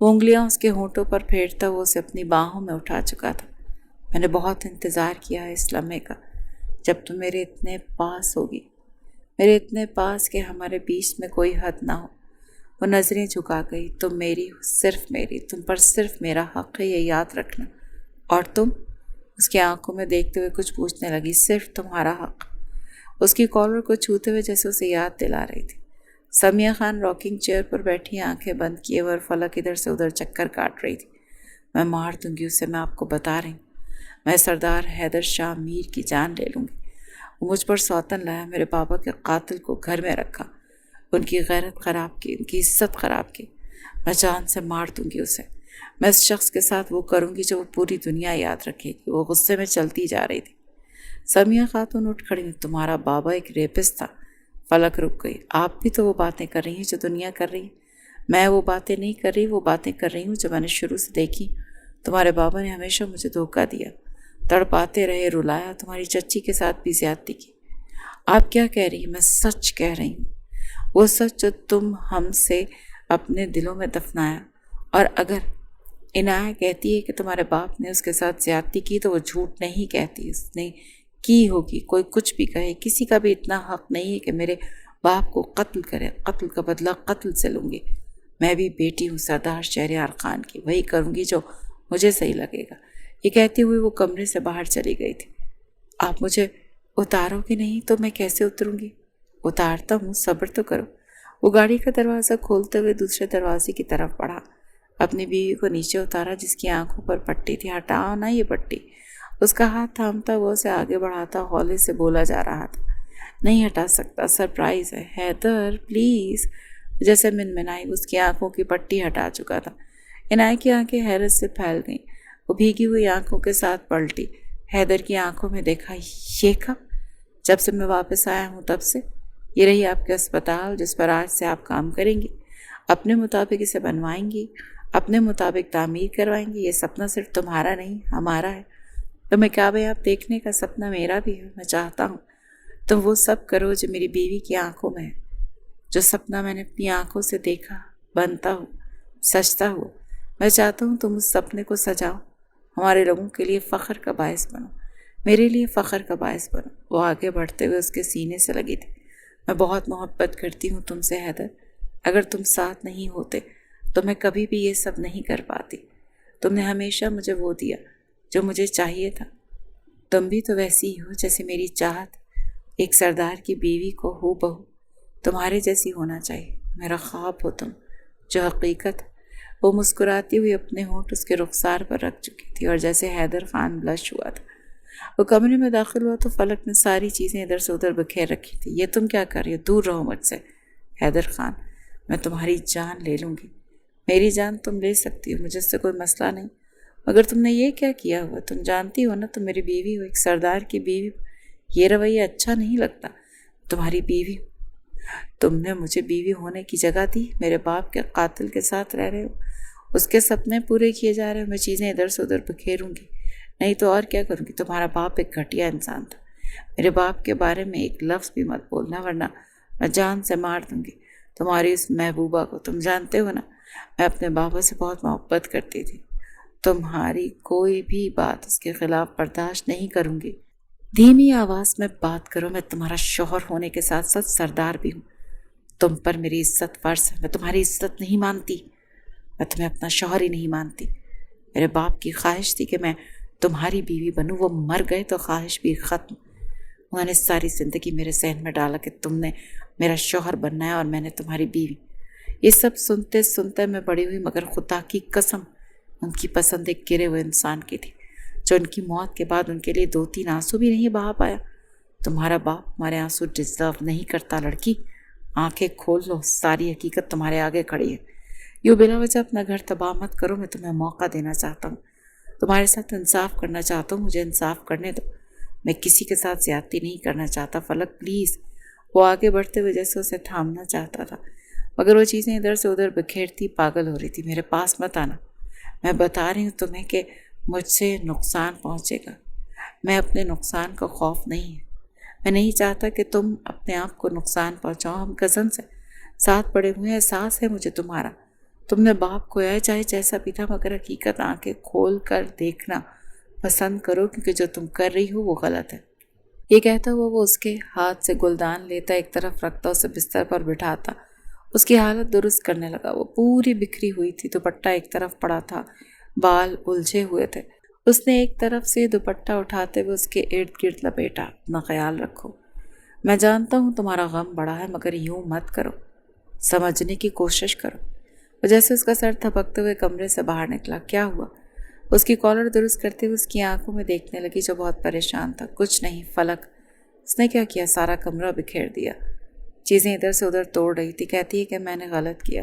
وہ انگلیاں اس کے ہونٹوں پر پھیرتا وہ اسے اپنی باہوں میں اٹھا چکا تھا۔ میں نے بہت انتظار کیا ہے اس لمحے کا، جب تم میرے اتنے پاس ہوگی، میرے اتنے پاس کہ ہمارے بیچ میں کوئی حد نہ ہو۔ وہ نظریں جھکا گئی۔ تم میری ہو، صرف میری، تم پر صرف میرا حق ہے، یہ یاد رکھنا۔ اور تم؟ اس کی آنکھوں میں دیکھتے ہوئے کچھ پوچھنے لگی۔ صرف تمہارا حق، اس کی کالر کو چھوتے ہوئے جیسے اسے یاد دلا رہی تھی۔ سمیہ خان راکنگ چیئر پر بیٹھی آنکھیں بند کیے ہوئے اور فلک ادھر سے ادھر چکر کاٹ رہی تھی۔ میں مار دوں گی اسے، میں آپ کو بتا رہی ہوں، میں سردار حیدر شاہ میر کی جان لے لوں گی۔ وہ مجھ پر سوتن لایا، میرے پاپا کے قاتل کو گھر میں رکھا، ان کی غیرت خراب کی، ان کی عزت خراب کی۔ میں جان سے مار دوں گی اسے۔ میں اس شخص کے ساتھ وہ کروں گی جو وہ پوری دنیا یاد رکھے گی۔ وہ غصے میں چلتی جا رہی تھی۔ سمیہ خاتون اٹھ کھڑی۔ تمہارا بابا ایک ریپسٹ تھا۔ فلک رک گئی۔ آپ بھی تو وہ باتیں کر رہی ہیں جو دنیا کر رہی ہے۔ میں وہ باتیں نہیں کر رہی، وہ باتیں کر رہی ہوں جو میں نے شروع سے دیکھی۔ تمہارے بابا نے ہمیشہ مجھے دھوکہ دیا، تڑپاتے رہے، رلایا، تمہاری چچی کے ساتھ بھی زیادتی کی۔ آپ کیا کہہ رہی ہیں؟ میں سچ کہہ رہی ہوں، وہ سچ جو تم ہم سے اپنے دلوں میں دفنایا۔ اور اگر عنایہ کہتی ہے کہ تمہارے باپ نے اس کے ساتھ زیادتی کی تو وہ جھوٹ نہیں کہتی، اس نے کی ہوگی۔ کوئی کچھ بھی کہے، کسی کا بھی اتنا حق نہیں ہے کہ میرے باپ کو قتل کرے۔ قتل کا بدلہ قتل سے لوں گی۔ میں بھی بیٹی ہوں سردار شہریار خان کی، وہی کروں گی جو مجھے صحیح لگے گا۔ یہ کہتے ہوئے وہ کمرے سے باہر چلی گئی تھی۔ آپ مجھے اتارو گے نہیں تو میں کیسے اتروں گی؟ اتارتا ہوں، صبر تو کرو۔ وہ گاڑی کا دروازہ کھولتے ہوئے دوسرے دروازے کی طرف بڑھا، اپنی بیوی کو نیچے اتارا جس کی آنکھوں پر پٹی تھی۔ ہٹاؤ نا یہ پٹی۔ اس کا ہاتھ تھامتا وہ اسے آگے بڑھاتا ہولے سے بولا جا رہا تھا۔ نہیں ہٹا سکتا، سرپرائز ہے۔ حیدر پلیز، جیسے منمنائی۔ اس کی آنکھوں کی پٹی ہٹا چکا تھا۔ عنایہ کی آنکھیں حیرت سے پھیل گئیں۔ وہ بھیگی ہوئی آنکھوں کے ساتھ پلٹی، حیدر کی آنکھوں میں دیکھا۔ یہ کب؟ جب سے میں واپس آیا ہوں تب سے۔ یہ رہی آپ کے اسپتال جس پر آج سے آپ کام کریں گی، اپنے مطابق اسے بنوائیں گی، اپنے مطابق تعمیر کروائیں گی۔ یہ سپنا صرف تمہارا نہیں، ہمارا ہے۔ تمہیں کامیاب دیکھنے کا سپنا میرا بھی ہے۔ میں چاہتا ہوں تم وہ سب کرو جو میری بیوی کی آنکھوں میں ہے، جو سپنا میں نے اپنی آنکھوں سے دیکھا بنتا ہو، سجتا ہو۔ میں چاہتا ہوں تم اس سپنے کو سجاؤ، ہمارے لوگوں کے لیے فخر کا باعث بنو، میرے لیے فخر کا باعث بنو۔ وہ آگے بڑھتے ہوئے اس کے سینے سے لگی تھی۔ میں بہت محبت کرتی ہوں تم سے حیدر، اگر تم ساتھ نہیں ہوتے تو میں کبھی بھی یہ سب نہیں کر پاتی۔ تم نے ہمیشہ مجھے وہ دیا جو مجھے چاہیے تھا۔ تم بھی تو ویسی ہی ہو جیسے میری چاہت ایک سردار کی بیوی کو ہو بہو تمہارے جیسی ہونا چاہیے۔ میرا خواب ہو تم، جو حقیقت۔ وہ مسکراتی ہوئی اپنے ہونٹ اس کے رخسار پر رکھ چکی تھی اور جیسے حیدر خان بلش ہوا تھا۔ وہ کمرے میں داخل ہوا تو فلک نے ساری چیزیں ادھر سے ادھر بکھیر رکھی تھی۔ یہ تم کیا کر رہی ہو؟ دور رہو مجھ سے۔ حیدر خان، میں تمہاری جان لے لوں گی۔ میری جان تم لے سکتی ہو، مجھے اس سے کوئی مسئلہ نہیں، مگر تم نے یہ کیا کیا ہوا؟ تم جانتی ہو نا تم میری بیوی ہو، ایک سردار کی بیوی۔ یہ رویہ اچھا نہیں لگتا۔ تمہاری بیوی ہوں، تم نے مجھے بیوی ہونے کی جگہ دی، میرے باپ کے قاتل کے ساتھ رہ رہے ہو، اس کے سپنے پورے کیے جا رہے ہو۔ میں چیزیں ادھر سے ادھر بکھیروں گی نہیں تو اور کیا کروں گی؟ تمہارا باپ ایک گھٹیا انسان تھا، میرے باپ کے بارے میں ایک لفظ بھی مت بولنا ورنہ میں جان سے مار دوں گی تمہاری اس محبوبہ کو۔ تم جانتے ہو نا میں اپنے بابا سے بہت محبت کرتی تھی۔ تمہاری کوئی بھی بات اس کے خلاف برداشت نہیں کروں گی۔ دھیمی آواز میں بات کرو، میں تمہارا شوہر ہونے کے ساتھ ساتھ سردار بھی ہوں۔ تم پر میری عزت فرض ہے، میں تمہاری عزت نہیں مانتی، میں تمہیں اپنا شوہر ہی نہیں مانتی۔ میرے باپ کی خواہش تھی کہ میں تمہاری بیوی بنوں، وہ مر گئے تو خواہش بھی ختم۔ انہوں نے ساری زندگی میرے ذہن میں ڈالا کہ تم نے میرا شوہر بننا ہے اور میں نے تمہاری بیوی۔ یہ سب سنتے سنتے میں بڑی ہوئی، مگر خدا کی قسم ان کی پسند ایک گرے ہوئے انسان کی تھی جو ان کی موت کے بعد ان کے لیے 2-3 آنسو بھی نہیں بہا پایا۔ تمہارا باپ ہمارے آنسو ڈیزرو نہیں کرتا لڑکی، آنکھیں کھول لو، ساری حقیقت تمہارے آگے کھڑی ہے۔ یوں بلا وجہ اپنا گھر تباہ مت کرو، میں تمہیں موقع دینا چاہتا ہوں، تمہارے ساتھ انصاف کرنا چاہتا ہوں، مجھے انصاف کرنے دو، میں کسی کے ساتھ زیادتی نہیں کرنا چاہتا، فلک پلیز۔ وہ آگے بڑھتے ہوئے جیسے اسے تھامنا چاہتا تھا مگر وہ چیزیں ادھر سے ادھر بکھیرتی پاگل ہو رہی تھی۔ میرے پاس مت آنا، میں بتا رہی ہوں تمہیں کہ مجھ سے نقصان پہنچے گا۔ میں اپنے نقصان کا خوف نہیں ہے، میں نہیں چاہتا کہ تم اپنے آپ کو نقصان پہنچاؤ۔ ہم کزنس ہیں، ساتھ پڑے ہوئے ہیں، احساس ہے مجھے تمہارا۔ تم نے باپ کھویا ہے چاہے جیسا بھی تھا، مگر حقیقت آنکھیں کھول کر دیکھنا پسند کرو، کیونکہ جو تم کر رہی ہو وہ غلط ہے۔ یہ کہتا ہوا وہ اس کے ہاتھ سے گلدان لیتا، ایک طرف رکھتا، اسے بستر پر بٹھاتا، اس کی حالت درست کرنے لگا۔ وہ پوری بکھری ہوئی تھی، دوپٹہ ایک طرف پڑا تھا، بال الجھے ہوئے تھے۔ اس نے ایک طرف سے دوپٹہ اٹھاتے ہوئے اس کے ارد گرد لپیٹا۔ اپنا خیال رکھو، میں جانتا ہوں تمہارا غم بڑا ہے، مگر یوں مت کرو، سمجھنے کی کوشش کرو۔ وہ جیسے اس کا سر تھپکتے ہوئے کمرے سے باہر نکلا۔ کیا ہوا؟ اس کی کالر درست کرتے ہوئے اس کی آنکھوں میں دیکھنے لگی جو بہت پریشان تھا۔ کچھ نہیں فلک۔ اس نے کیا کیا؟ سارا کمرہ بکھیر دیا، چیزیں ادھر سے ادھر توڑ رہی تھی۔ کہتی ہے کہ میں نے غلط کیا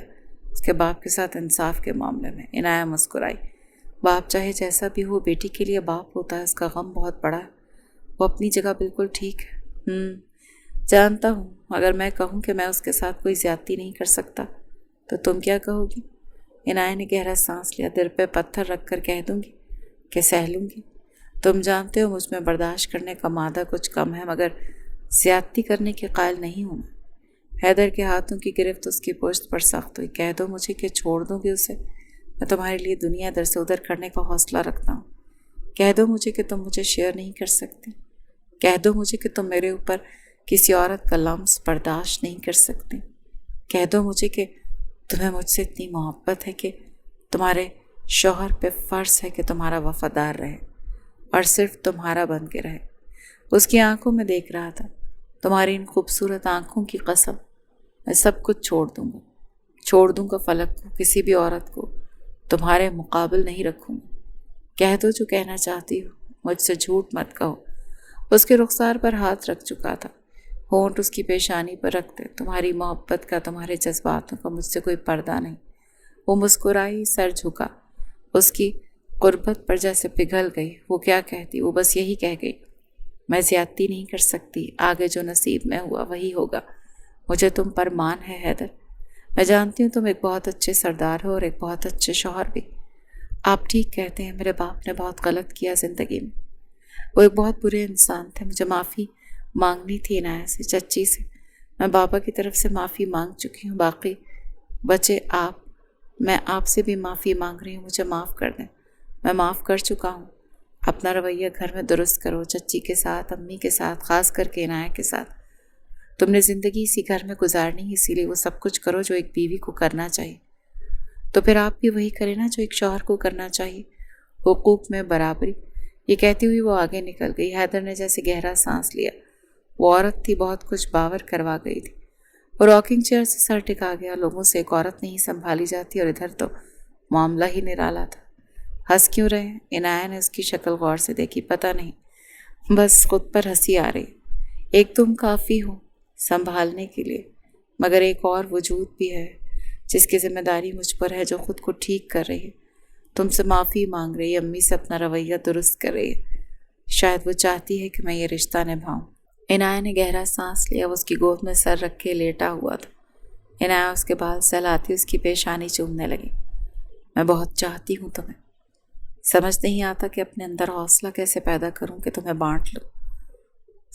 اس کے باپ کے ساتھ انصاف کے معاملے میں۔ عنایہ مسکرائی۔ باپ چاہے جیسا بھی ہو بیٹی کے لیے باپ ہوتا ہے، اس کا غم بہت بڑا ہے، وہ اپنی جگہ بالکل ٹھیک ہے۔ جانتا ہوں، اگر میں کہوں کہ میں اس کے ساتھ کوئی زیادتی نہیں کر سکتا تو تم کیا کہو گی؟ عنایہ نے گہرا سانس لیا۔ دل پہ پتھر رکھ کر کہہ دوں گی کہ سہ لوں گی۔ تم جانتے ہو مجھ میں برداشت کرنے کا مادہ کچھ کم ہے، مگر زیادتی کرنے کے قائل نہیں ہوں میں۔ حیدر کے ہاتھوں کی گرفت اس کی پشت پر سخت ہوئی۔ کہہ دو مجھے کہ چھوڑ دوں گی اسے، میں تمہارے لیے دنیا ادھر سے ادھر کرنے کا حوصلہ رکھتا ہوں۔ کہہ دو مجھے کہ تم مجھے شیئر نہیں کر سکتے، کہہ دو مجھے کہ تم میرے اوپر کسی عورت کا لمس برداشت نہیں کر سکتے، کہہ دو مجھے کہ تمہیں مجھ سے اتنی محبت ہے کہ تمہارے شوہر پہ فرض ہے کہ تمہارا وفادار رہے اور صرف تمہارا بن کے رہے۔ اس کی آنکھوں میں دیکھ رہا تھا۔ تمہاری ان خوبصورت آنکھوں کی قسم، میں سب کچھ چھوڑ دوں گا فلک کو، کسی بھی عورت کو تمہارے مقابل نہیں رکھوں گا۔ کہہ دو جو کہنا چاہتی ہو، مجھ سے جھوٹ مت کہو۔ اس کے رخسار پر ہاتھ رکھ چکا تھا، ہونٹ اس کی پیشانی پر رکھتے۔ تمہاری محبت کا، تمہارے جذباتوں کا مجھ سے کوئی پردہ نہیں۔ وہ مسکرائی، سر جھکا، اس کی قربت پر جیسے پگھل گئی۔ وہ کیا کہتی؟ وہ بس یہی کہہ گئی، میں زیادتی نہیں کر سکتی، آگے جو نصیب میں ہوا وہی ہوگا۔ مجھے تم پر مان ہے حیدر، میں جانتی ہوں تم ایک بہت اچھے سردار ہو اور ایک بہت اچھے شوہر بھی۔ آپ ٹھیک کہتے ہیں، میرے باپ نے بہت غلط کیا زندگی میں، وہ ایک بہت برے انسان تھے۔ مجھے معافی مانگنی تھی عنایہ سے، چچی سے۔ میں بابا کی طرف سے معافی مانگ چکی ہوں، باقی بچے آپ۔ میں آپ سے بھی معافی مانگ رہی ہوں، مجھے معاف کر دیں، میں معاف کر چکا ہوں۔ اپنا رویہ گھر میں درست کرو، چچی کے ساتھ، امی کے ساتھ، خاص کر کے عنایہ کے ساتھ۔ تم نے زندگی اسی گھر میں گزارنی ہے، اسی لیے وہ سب کچھ کرو جو ایک بیوی کو کرنا چاہیے۔ تو پھر آپ بھی وہی کریں نا جو ایک شوہر کو کرنا چاہیے، حقوق میں برابری۔ یہ کہتی ہوئی وہ آگے نکل گئی۔ حیدر نے جیسے گہرا سانس لیا۔ وہ عورت تھی، بہت کچھ باور کروا گئی تھی۔ وہ راکنگ چیئر سے سر ٹکا گیا۔ لوگوں سے ایک عورت نہیں سنبھالی جاتی، اور ادھر تو معاملہ ہی نرالا تھا۔ ہنس کیوں رہے ہیں؟ عنایہ نے اس کی شکل غور سے دیکھی۔ پتہ نہیں، بس خود پر ہنسی آ رہی۔ ایک تم کافی ہو سنبھالنے کے لیے، مگر ایک اور وجود بھی ہے جس کی ذمہ داری مجھ پر ہے، جو خود کو ٹھیک کر رہی ہے، تم سے معافی مانگ رہی ہے، امی سے اپنا رویہ درست کر رہی ہے۔ شاید وہ چاہتی ہے کہ میں یہ رشتہ نبھاؤں۔ عنایہ نے گہرا سانس لیا۔ وہ اس کی گود میں سر رکھ کے لیٹا ہوا تھا۔ عنایہ اس کے بال سہلاتی اس کی پیشانی چومنے لگی۔ میں بہت چاہتی ہوں تمہیں، سمجھ نہیں آتا کہ اپنے اندر حوصلہ کیسے پیدا کروں کہ تمہیں بانٹ لوں۔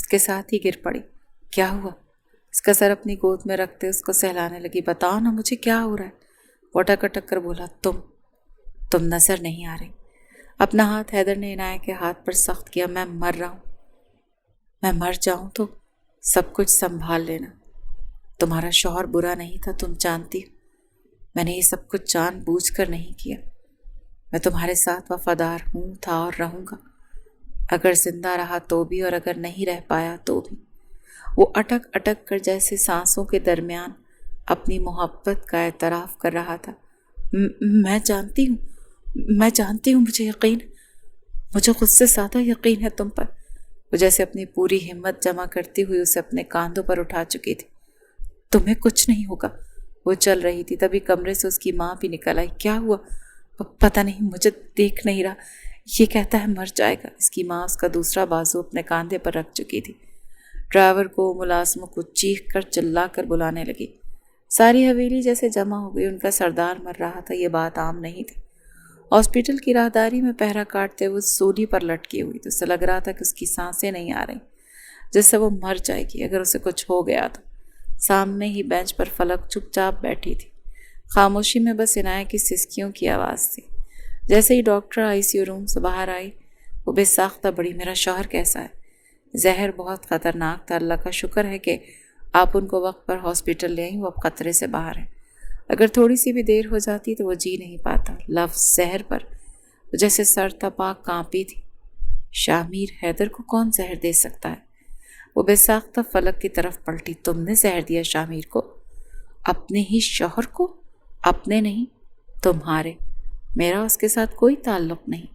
اس کے ساتھ ہی گر پڑی۔ کیا ہوا؟ اس کا سر اپنی گود میں رکھتے اس کو سہلانے لگی۔ بتاؤ نا مجھے کیا ہو رہا ہے؟ وہ اٹک اٹک کر بولا، تم نظر نہیں آ رہی۔ اپنا ہاتھ حیدر نے عنایہ کے ہاتھ پر سخت کیا۔ میں مر رہا ہوں، میں مر جاؤں تو سب کچھ سنبھال لینا۔ تمہارا شوہر برا نہیں تھا، تم جانتی ہو۔ میں نے یہ سب کچھ جان بوجھ کر نہیں کیا۔ میں تمہارے ساتھ وفادار ہوں، تھا اور رہوں گا، اگر زندہ رہا تو بھی اور اگر نہیں رہ پایا تو بھی۔ وہ اٹک اٹک کر جیسے سانسوں کے درمیان اپنی محبت کا اعتراف کر رہا تھا۔ میں جانتی ہوں، مجھے خود سے زیادہ یقین ہے تم پر۔ وہ جیسے اپنی پوری ہمت جمع کرتی ہوئی اسے اپنے کاندھوں پر اٹھا چکی تھی۔ تمہیں کچھ نہیں ہوگا۔ وہ چل رہی تھی، تبھی کمرے سے اس کی ماں بھی نکل آئی۔ کیا ہوا؟ پتہ نہیں، مجھے دیکھ نہیں رہا، یہ کہتا ہے مر جائے گا۔ اس کی ماں اس کا دوسرا بازو اپنے کاندھے پر رکھ چکی تھی۔ ڈرائیور کو، ملازموں کو چیخ کر چلا کر بلانے لگی۔ ساری حویلی جیسے جمع ہو گئی۔ ان کا سردار مر رہا تھا، یہ بات عام نہیں تھی۔ ہاسپٹل کی راہداری میں پہرا کاٹتے وہ سولی پر لٹکی ہوئی، تو اسے لگ رہا تھا کہ اس کی سانسیں نہیں آ رہی، جس سے وہ مر جائے گی اگر اسے کچھ ہو گیا تو۔ سامنے ہی بینچ پر فلک چپ چاپ بیٹھی تھی۔ خاموشی میں بس عنایہ کی سسکیوں کی آواز تھی۔ جیسے ہی ڈاکٹر ICU روم سے باہر آئی، وہ بے ساختہ بڑی، میرا شوہر کیسا ہے؟ زہر بہت خطرناک تھا، اللہ کا شکر ہے کہ آپ ان کو وقت پر ہاسپٹل لے آئیں، وہ اب خطرے سے باہر ہیں۔ اگر تھوڑی سی بھی دیر ہو جاتی تو وہ جی نہیں پاتا۔ لفظ زہر پر وہ جیسے سر تپا کانپی تھی۔ شاہ حیدر کو کون زہر دے سکتا ہے؟ وہ بے ساختہ فلک کی طرف پلٹی۔ تم نے زہر دیا شاہ کو؟ اپنے ہی شوہر کو؟ اپنے نہیں، تمہارے۔ میرا اس کے ساتھ کوئی تعلق نہیں۔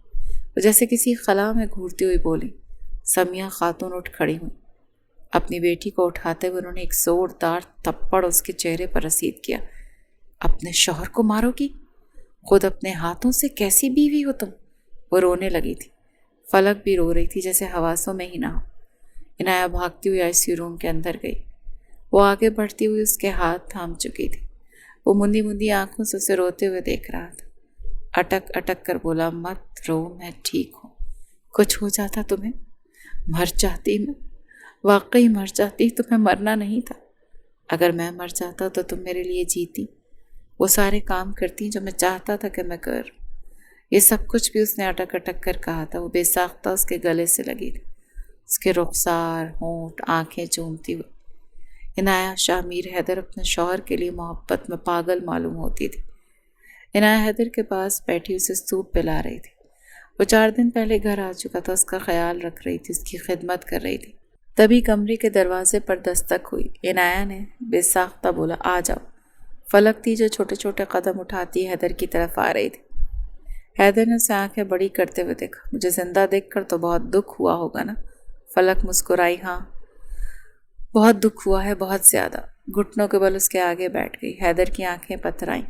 وہ جیسے کسی خلا میں گھورتی ہوئی بولی۔ سمیہ خاتون اٹھ کھڑی ہوئی۔ اپنی بیٹی کو اٹھاتے ہوئے انہوں نے ایک زوردار تھپڑ اس کے چہرے پر رسید کیا۔ اپنے شوہر کو مارو گی؟ خود اپنے ہاتھوں سے؟ کیسی بیوی ہو تم؟ وہ رونے لگی تھی۔ فلک بھی رو رہی تھی، جیسے حواسوں میں ہی نہ ہو۔ عنایہ بھاگتی ہوئی ICU روم کے اندر گئی۔ وہ آگے بڑھتی ہوئی اس کے ہاتھ تھام چکی تھی۔ وہ مندی مندی آنکھوں سے اسے روتے ہوئے دیکھ رہا تھا۔ اٹک اٹک کر بولا، مت رو، میں ٹھیک ہوں۔ کچھ ہو جاتا تمہیں؟ مر جاتی میں، واقعی مر جاتی، تمہیں مرنا نہیں تھا۔ اگر میں مر جاتا تو تم میرے لیے جیتی، وہ سارے کام کرتی جو میں چاہتا تھا کہ میں کر۔ یہ سب کچھ بھی اس نے اٹک اٹک کر کہا تھا۔ وہ بے ساختہ اس کے گلے سے لگی تھی، اس کے رخسار، ہونٹ، آنکھیں چومتی ہوئی۔ عنایہ شاہ حیدر اپنے شوہر کے لیے محبت میں پاگل معلوم ہوتی تھی۔ عنایہ حیدر کے پاس بیٹھی اسے سوپ پلا رہی تھی۔ وہ 4 دن پہلے گھر آ چکا تھا، اس کا خیال رکھ رہی تھی، اس کی خدمت کر رہی تھی۔ تبھی کمرے کے دروازے پر دستک ہوئی۔ عنایہ نے بے ساختہ بولا، آ جاؤ۔ فلک تھی جو چھوٹے چھوٹے قدم اٹھاتی حیدر کی طرف آ رہی تھی۔ حیدر نے اسے آنکھیں بڑی کرتے ہوئے دیکھا۔ مجھے زندہ دیکھ کر تو بہت دکھ ہوا ہوگا نا؟ فلک مسکرائی۔ ہاں، بہت دکھ ہوا ہے، بہت زیادہ۔ گھٹنوں کے بل اس کے آگے بیٹھ گئی۔ حیدر کی آنکھیں پتھرائیں،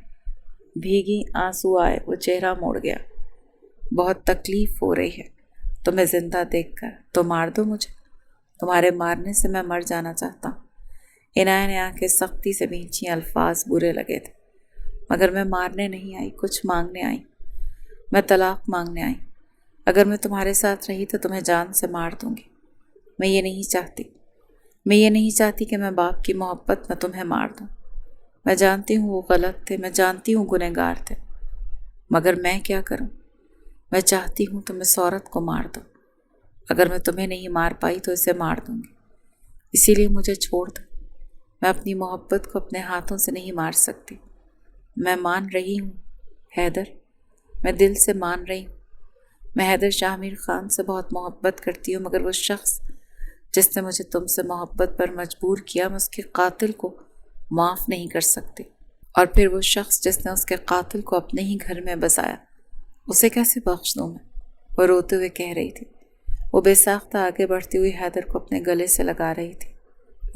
بھیگی، آنسو آئے، وہ چہرہ موڑ گیا۔ بہت تکلیف ہو رہی ہے تمہیں زندہ دیکھ کر، تو مار دو مجھے، تمہارے مارنے سے میں مر جانا چاہتا ہوں۔ عنایہ نے آنکھیں سختی سے بھینچیں، الفاظ برے لگے تھے۔ مگر میں مارنے نہیں آئی، کچھ مانگنے آئی۔ میں طلاق مانگنے آئی۔ اگر میں تمہارے ساتھ رہی تو تمہیں جان سے مار دوں گی۔ میں یہ نہیں چاہتی کہ میں باپ کی محبت میں تمہیں مار دوں۔ میں جانتی ہوں وہ غلط تھے، میں جانتی ہوں گنہگار تھے، مگر میں کیا کروں؟ میں چاہتی ہوں تم اس عورت کو مار دو۔ اگر میں تمہیں نہیں مار پائی تو اسے مار دوں گی، اسی لیے مجھے چھوڑ دو۔ میں اپنی محبت کو اپنے ہاتھوں سے نہیں مار سکتی۔ میں مان رہی ہوں حیدر، میں دل سے مان رہی ہوں۔ میں حیدر شاہ خان سے بہت محبت کرتی ہوں، مگر وہ شخص جس نے مجھے تم سے محبت پر مجبور کیا، میں اس کے قاتل کو معاف نہیں کر سکتی۔ اور پھر وہ شخص جس نے اس کے قاتل کو اپنے ہی گھر میں بسایا، اسے کیسے بخش دوں میں؟ وہ روتے ہوئے کہہ رہی تھی۔ وہ بے ساختہ آگے بڑھتی ہوئی حیدر کو اپنے گلے سے لگا رہی تھی،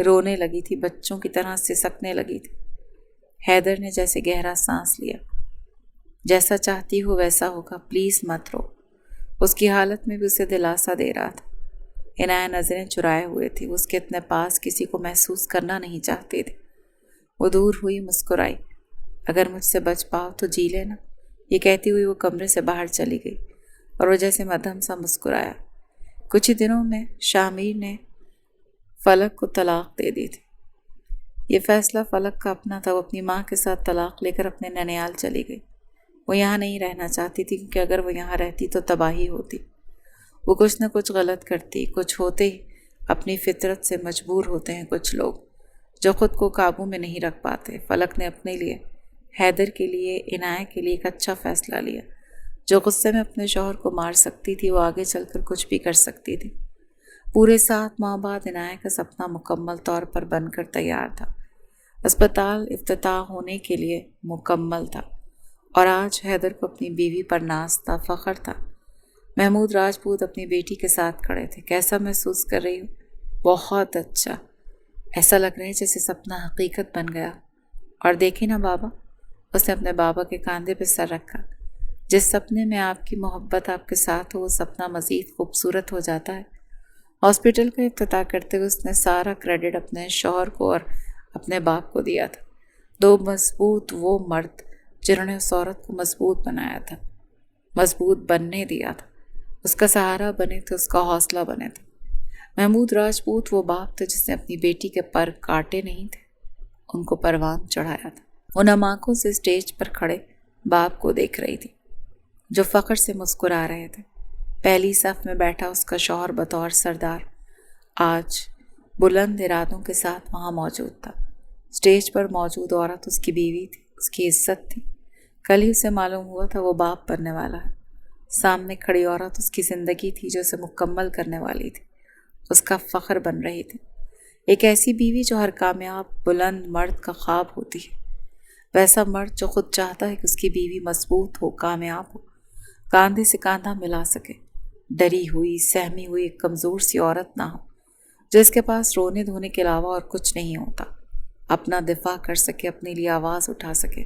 رونے لگی تھی، بچوں کی طرح سسکنے لگی تھی۔ حیدر نے جیسے گہرا سانس لیا۔ جیسا چاہتی ہو ویسا ہوگا، پلیز مت رو۔ اس کی حالت میں بھی اسے دلاسا دے رہا تھا۔ عنایہ نظریں چرائے ہوئے تھی، اس کے اتنے پاس کسی کو محسوس کرنا نہیں چاہتے تھے۔ وہ دور ہوئی، مسکرائی۔ اگر مجھ سے بچ پاؤ تو جی لینا، یہ کہتی ہوئی وہ کمرے سے باہر چلی گئی، اور وہ جیسے مدھم سا مسکرایا۔ کچھ ہی دنوں میں شاہ نے فلک کو طلاق دے دی تھی۔ یہ فیصلہ فلک کا اپنا تھا۔ وہ اپنی ماں کے ساتھ طلاق لے کر اپنے ننیال چلی گئی۔ وہ یہاں نہیں رہنا چاہتی تھی، کیونکہ اگر وہ یہاں رہتی تو تباہی ہوتی۔ وہ کچھ نہ کچھ غلط کرتی۔ کچھ ہوتے ہی اپنی فطرت سے مجبور ہوتے ہیں کچھ لوگ، جو خود کو قابو میں نہیں رکھ پاتے۔ فلک نے اپنے لیے، حیدر کے لیے، عنایہ کے لیے ایک اچھا فیصلہ لیا۔ جو غصے میں اپنے شوہر کو مار سکتی تھی، وہ آگے چل کر کچھ بھی کر سکتی تھی۔ پورے 7 ماہ بعد عنایہ کا سپنا مکمل طور پر بن کر تیار تھا۔ اسپتال افتتاح ہونے کے لیے مکمل تھا، اور آج حیدر کو اپنی بیوی پر ناز تھا، فخر تھا۔ محمود راجپوت اپنی بیٹی کے ساتھ کھڑے تھے۔ کیسا محسوس کر رہی ہوں؟ بہت اچھا۔ ایسا لگ رہا ہے جیسے سپنا حقیقت بن گیا۔ اور دیکھیں نا بابا، اس نے اپنے بابا کے کاندھے پہ سر رکھا۔ جس سپنے میں آپ کی محبت آپ کے ساتھ ہو، وہ سپنا مزید خوبصورت ہو جاتا ہے۔ ہاسپٹل کا افتتاح کرتے ہوئے اس نے سارا کریڈٹ اپنے شوہر کو اور اپنے باپ کو دیا تھا۔ 2 مضبوط وہ مرد جنہوں نے اس عورت کو مضبوط بنایا تھا، مضبوط بننے دیا تھا، اس کا سہارا بنے تھے، اس کا حوصلہ بنے تھے۔ محمود راجپوت وہ باپ تھا جس نے اپنی بیٹی کے پر کاٹے نہیں تھے، ان کو پروان چڑھایا تھا۔ وہ نم آنکھوں سے اسٹیج پر کھڑے باپ کو دیکھ رہی تھی، جو فخر سے مسکرا رہے تھے۔ پہلی صف میں بیٹھا اس کا شوہر بطور سردار آج بلند ارادوں کے ساتھ وہاں موجود تھا۔ اسٹیج پر موجود عورت اس کی بیوی تھی، اس کی عزت تھی۔ کل ہی اسے معلوم ہوا تھا وہ باپ بننے والا ہے۔ سامنے کھڑی عورت اس کی زندگی تھی جو اسے مکمل کرنے والی تھی، اس کا فخر بن رہی تھی۔ ایک ایسی بیوی جو ہر کامیاب بلند مرد کا خواب ہوتی ہے، ویسا مرد جو خود چاہتا ہے کہ اس کی بیوی مضبوط ہو، کامیاب ہو، کاندھے سے کاندھا ملا سکے، ڈری ہوئی، سہمی ہوئی ایک کمزور سی عورت نہ ہو، جو اس کے پاس رونے دھونے کے علاوہ اور کچھ نہیں ہوتا، اپنا دفاع کر سکے، اپنے لیے آواز اٹھا سکے۔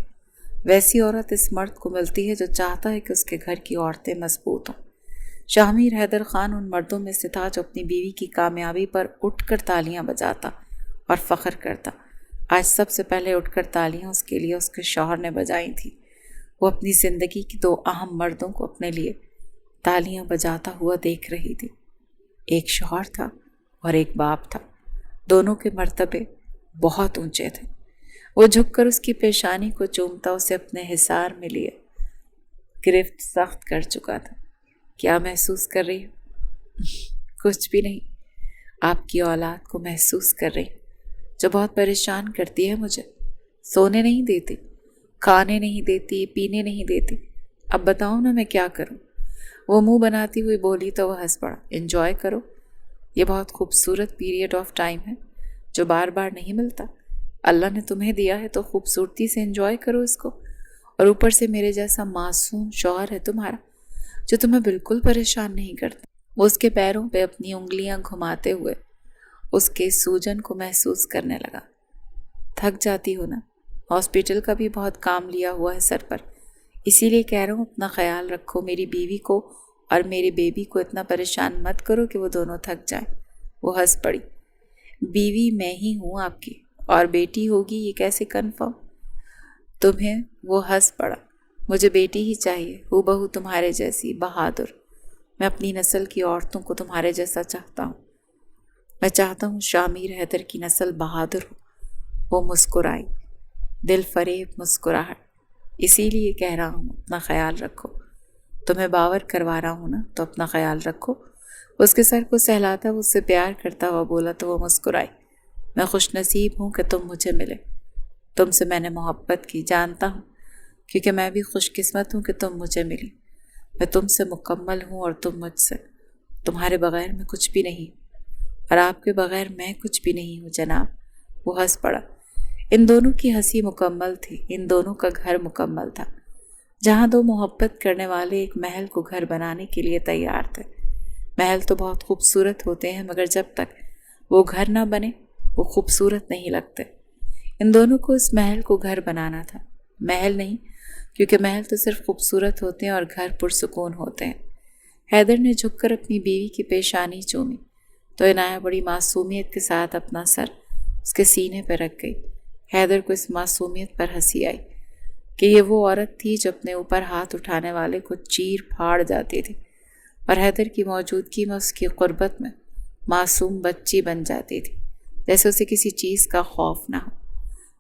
ویسی عورت اس مرد کو ملتی ہے جو چاہتا ہے کہ اس کے گھر کی عورتیں مضبوط ہوں۔ شاہ میر حیدر خان ان مردوں میں سے تھا جو اپنی بیوی کی کامیابی پر اٹھ کر تالیاں بجاتا اور فخر کرتا۔ آج سب سے پہلے اٹھ کر تالیاں اس کے لیے اس کے شوہر نے بجائی تھیں۔ وہ اپنی زندگی کی 2 اہم مردوں کو اپنے لیے تالیاں بجاتا ہوا دیکھ رہی تھی۔ ایک شوہر تھا اور ایک باپ تھا۔ دونوں کے مرتبے بہت اونچے تھے۔ وہ جھک کر اس کی پیشانی کو چومتا، اسے اپنے حصار میں لیے گرفت سخت کر چکا تھا۔ کیا محسوس کر رہی ہوں؟ کچھ بھی نہیں، آپ کی اولاد کو محسوس کر رہی ہوں، جو بہت پریشان کرتی ہے مجھے۔ سونے نہیں دیتی، کھانے نہیں دیتی، پینے نہیں دیتی۔ اب بتاؤ نا میں کیا کروں؟ وہ منہ بناتی ہوئی بولی تو وہ ہنس پڑا۔ انجوائے کرو، یہ بہت خوبصورت پیریڈ آف ٹائم ہے جو بار بار نہیں ملتا۔ اللہ نے تمہیں دیا ہے تو خوبصورتی سے انجوائے کرو اس کو۔ اور اوپر سے میرے جیسا معصوم شوہر ہے تمہارا جو تمہیں بالکل پریشان نہیں کرتا۔ وہ اس کے پیروں پہ اپنی انگلیاں گھماتے ہوئے اس کے سوجن کو محسوس کرنے لگا۔ تھک جاتی ہو نا، ہاسپٹل کا بھی بہت کام لیا ہوا ہے سر پر، اسی لیے کہہ رہا ہوں اپنا خیال رکھو، میری بیوی کو اور میرے بیبی کو اتنا پریشان مت کرو کہ وہ دونوں تھک جائیں۔ وہ ہنس پڑی۔ بیوی میں ہی ہوں آپ کی، اور بیٹی ہوگی یہ کیسے کنفرم؟ تمہیں؟ وہ ہنس پڑا۔ مجھے بیٹی ہی چاہیے، ہو بہو تمہارے جیسی، بہادر۔ میں اپنی نسل کی عورتوں کو تمہارے جیسا چاہتا ہوں۔ میں چاہتا ہوں شاہ میر حیدر کی نسل بہادر ہو۔ وہ مسکرائی، دل فریب مسکراہٹ۔ اسی لیے کہہ رہا ہوں اپنا خیال رکھو۔ تمہیں باور کروا رہا ہوں نا، تو اپنا خیال رکھو۔ اس کے سر کو سہلاتا وہ اس سے پیار کرتا ہوا بولا تو وہ مسکرائی۔ میں خوش نصیب ہوں کہ تم مجھے ملے۔ تم سے میں نے محبت کی، جانتا ہوں، کیونکہ میں بھی خوش قسمت ہوں کہ تم مجھے ملی۔ میں تم سے مکمل ہوں اور تم مجھ سے۔ تمہارے بغیر میں کچھ بھی نہیں، اور آپ کے بغیر میں کچھ بھی نہیں ہوں جناب۔ وہ ہنس پڑا۔ ان دونوں کی ہنسی مکمل تھی، ان دونوں کا گھر مکمل تھا، جہاں 2 محبت کرنے والے ایک محل کو گھر بنانے کے لیے تیار تھے۔ محل تو بہت خوبصورت ہوتے ہیں، مگر جب تک وہ گھر نہ بنے وہ خوبصورت نہیں لگتے۔ ان دونوں کو اس محل کو گھر بنانا تھا۔ محل نہیں، کیونکہ محل تو صرف خوبصورت ہوتے ہیں اور گھر پرسکون ہوتے ہیں۔ حیدر نے جھک کر اپنی بیوی کی پیشانی چومی تو عنایہ بڑی معصومیت کے ساتھ اپنا سر اس کے سینے پہ رکھ گئی۔ حیدر کو اس معصومیت پر ہنسی آئی کہ یہ وہ عورت تھی جو اپنے اوپر ہاتھ اٹھانے والے کو چیر پھاڑ جاتی تھی، اور حیدر کی موجودگی میں اس کی قربت میں معصوم بچی بن جاتی تھی۔ جیسے اسے کسی چیز کا خوف نہ ہو۔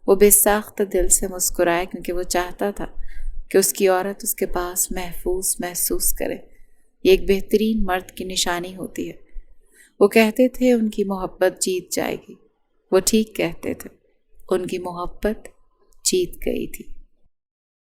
وہ بے ساختہ دل سے مسکرایا کیونکہ وہ چاہتا تھا کہ اس کی عورت اس کے پاس محفوظ محسوس کرے۔ یہ ایک بہترین مرد کی نشانی ہوتی ہے۔ وہ کہتے تھے ان کی محبت جیت جائے گی۔ وہ ٹھیک کہتے تھے، ان کی محبت جیت گئی تھی۔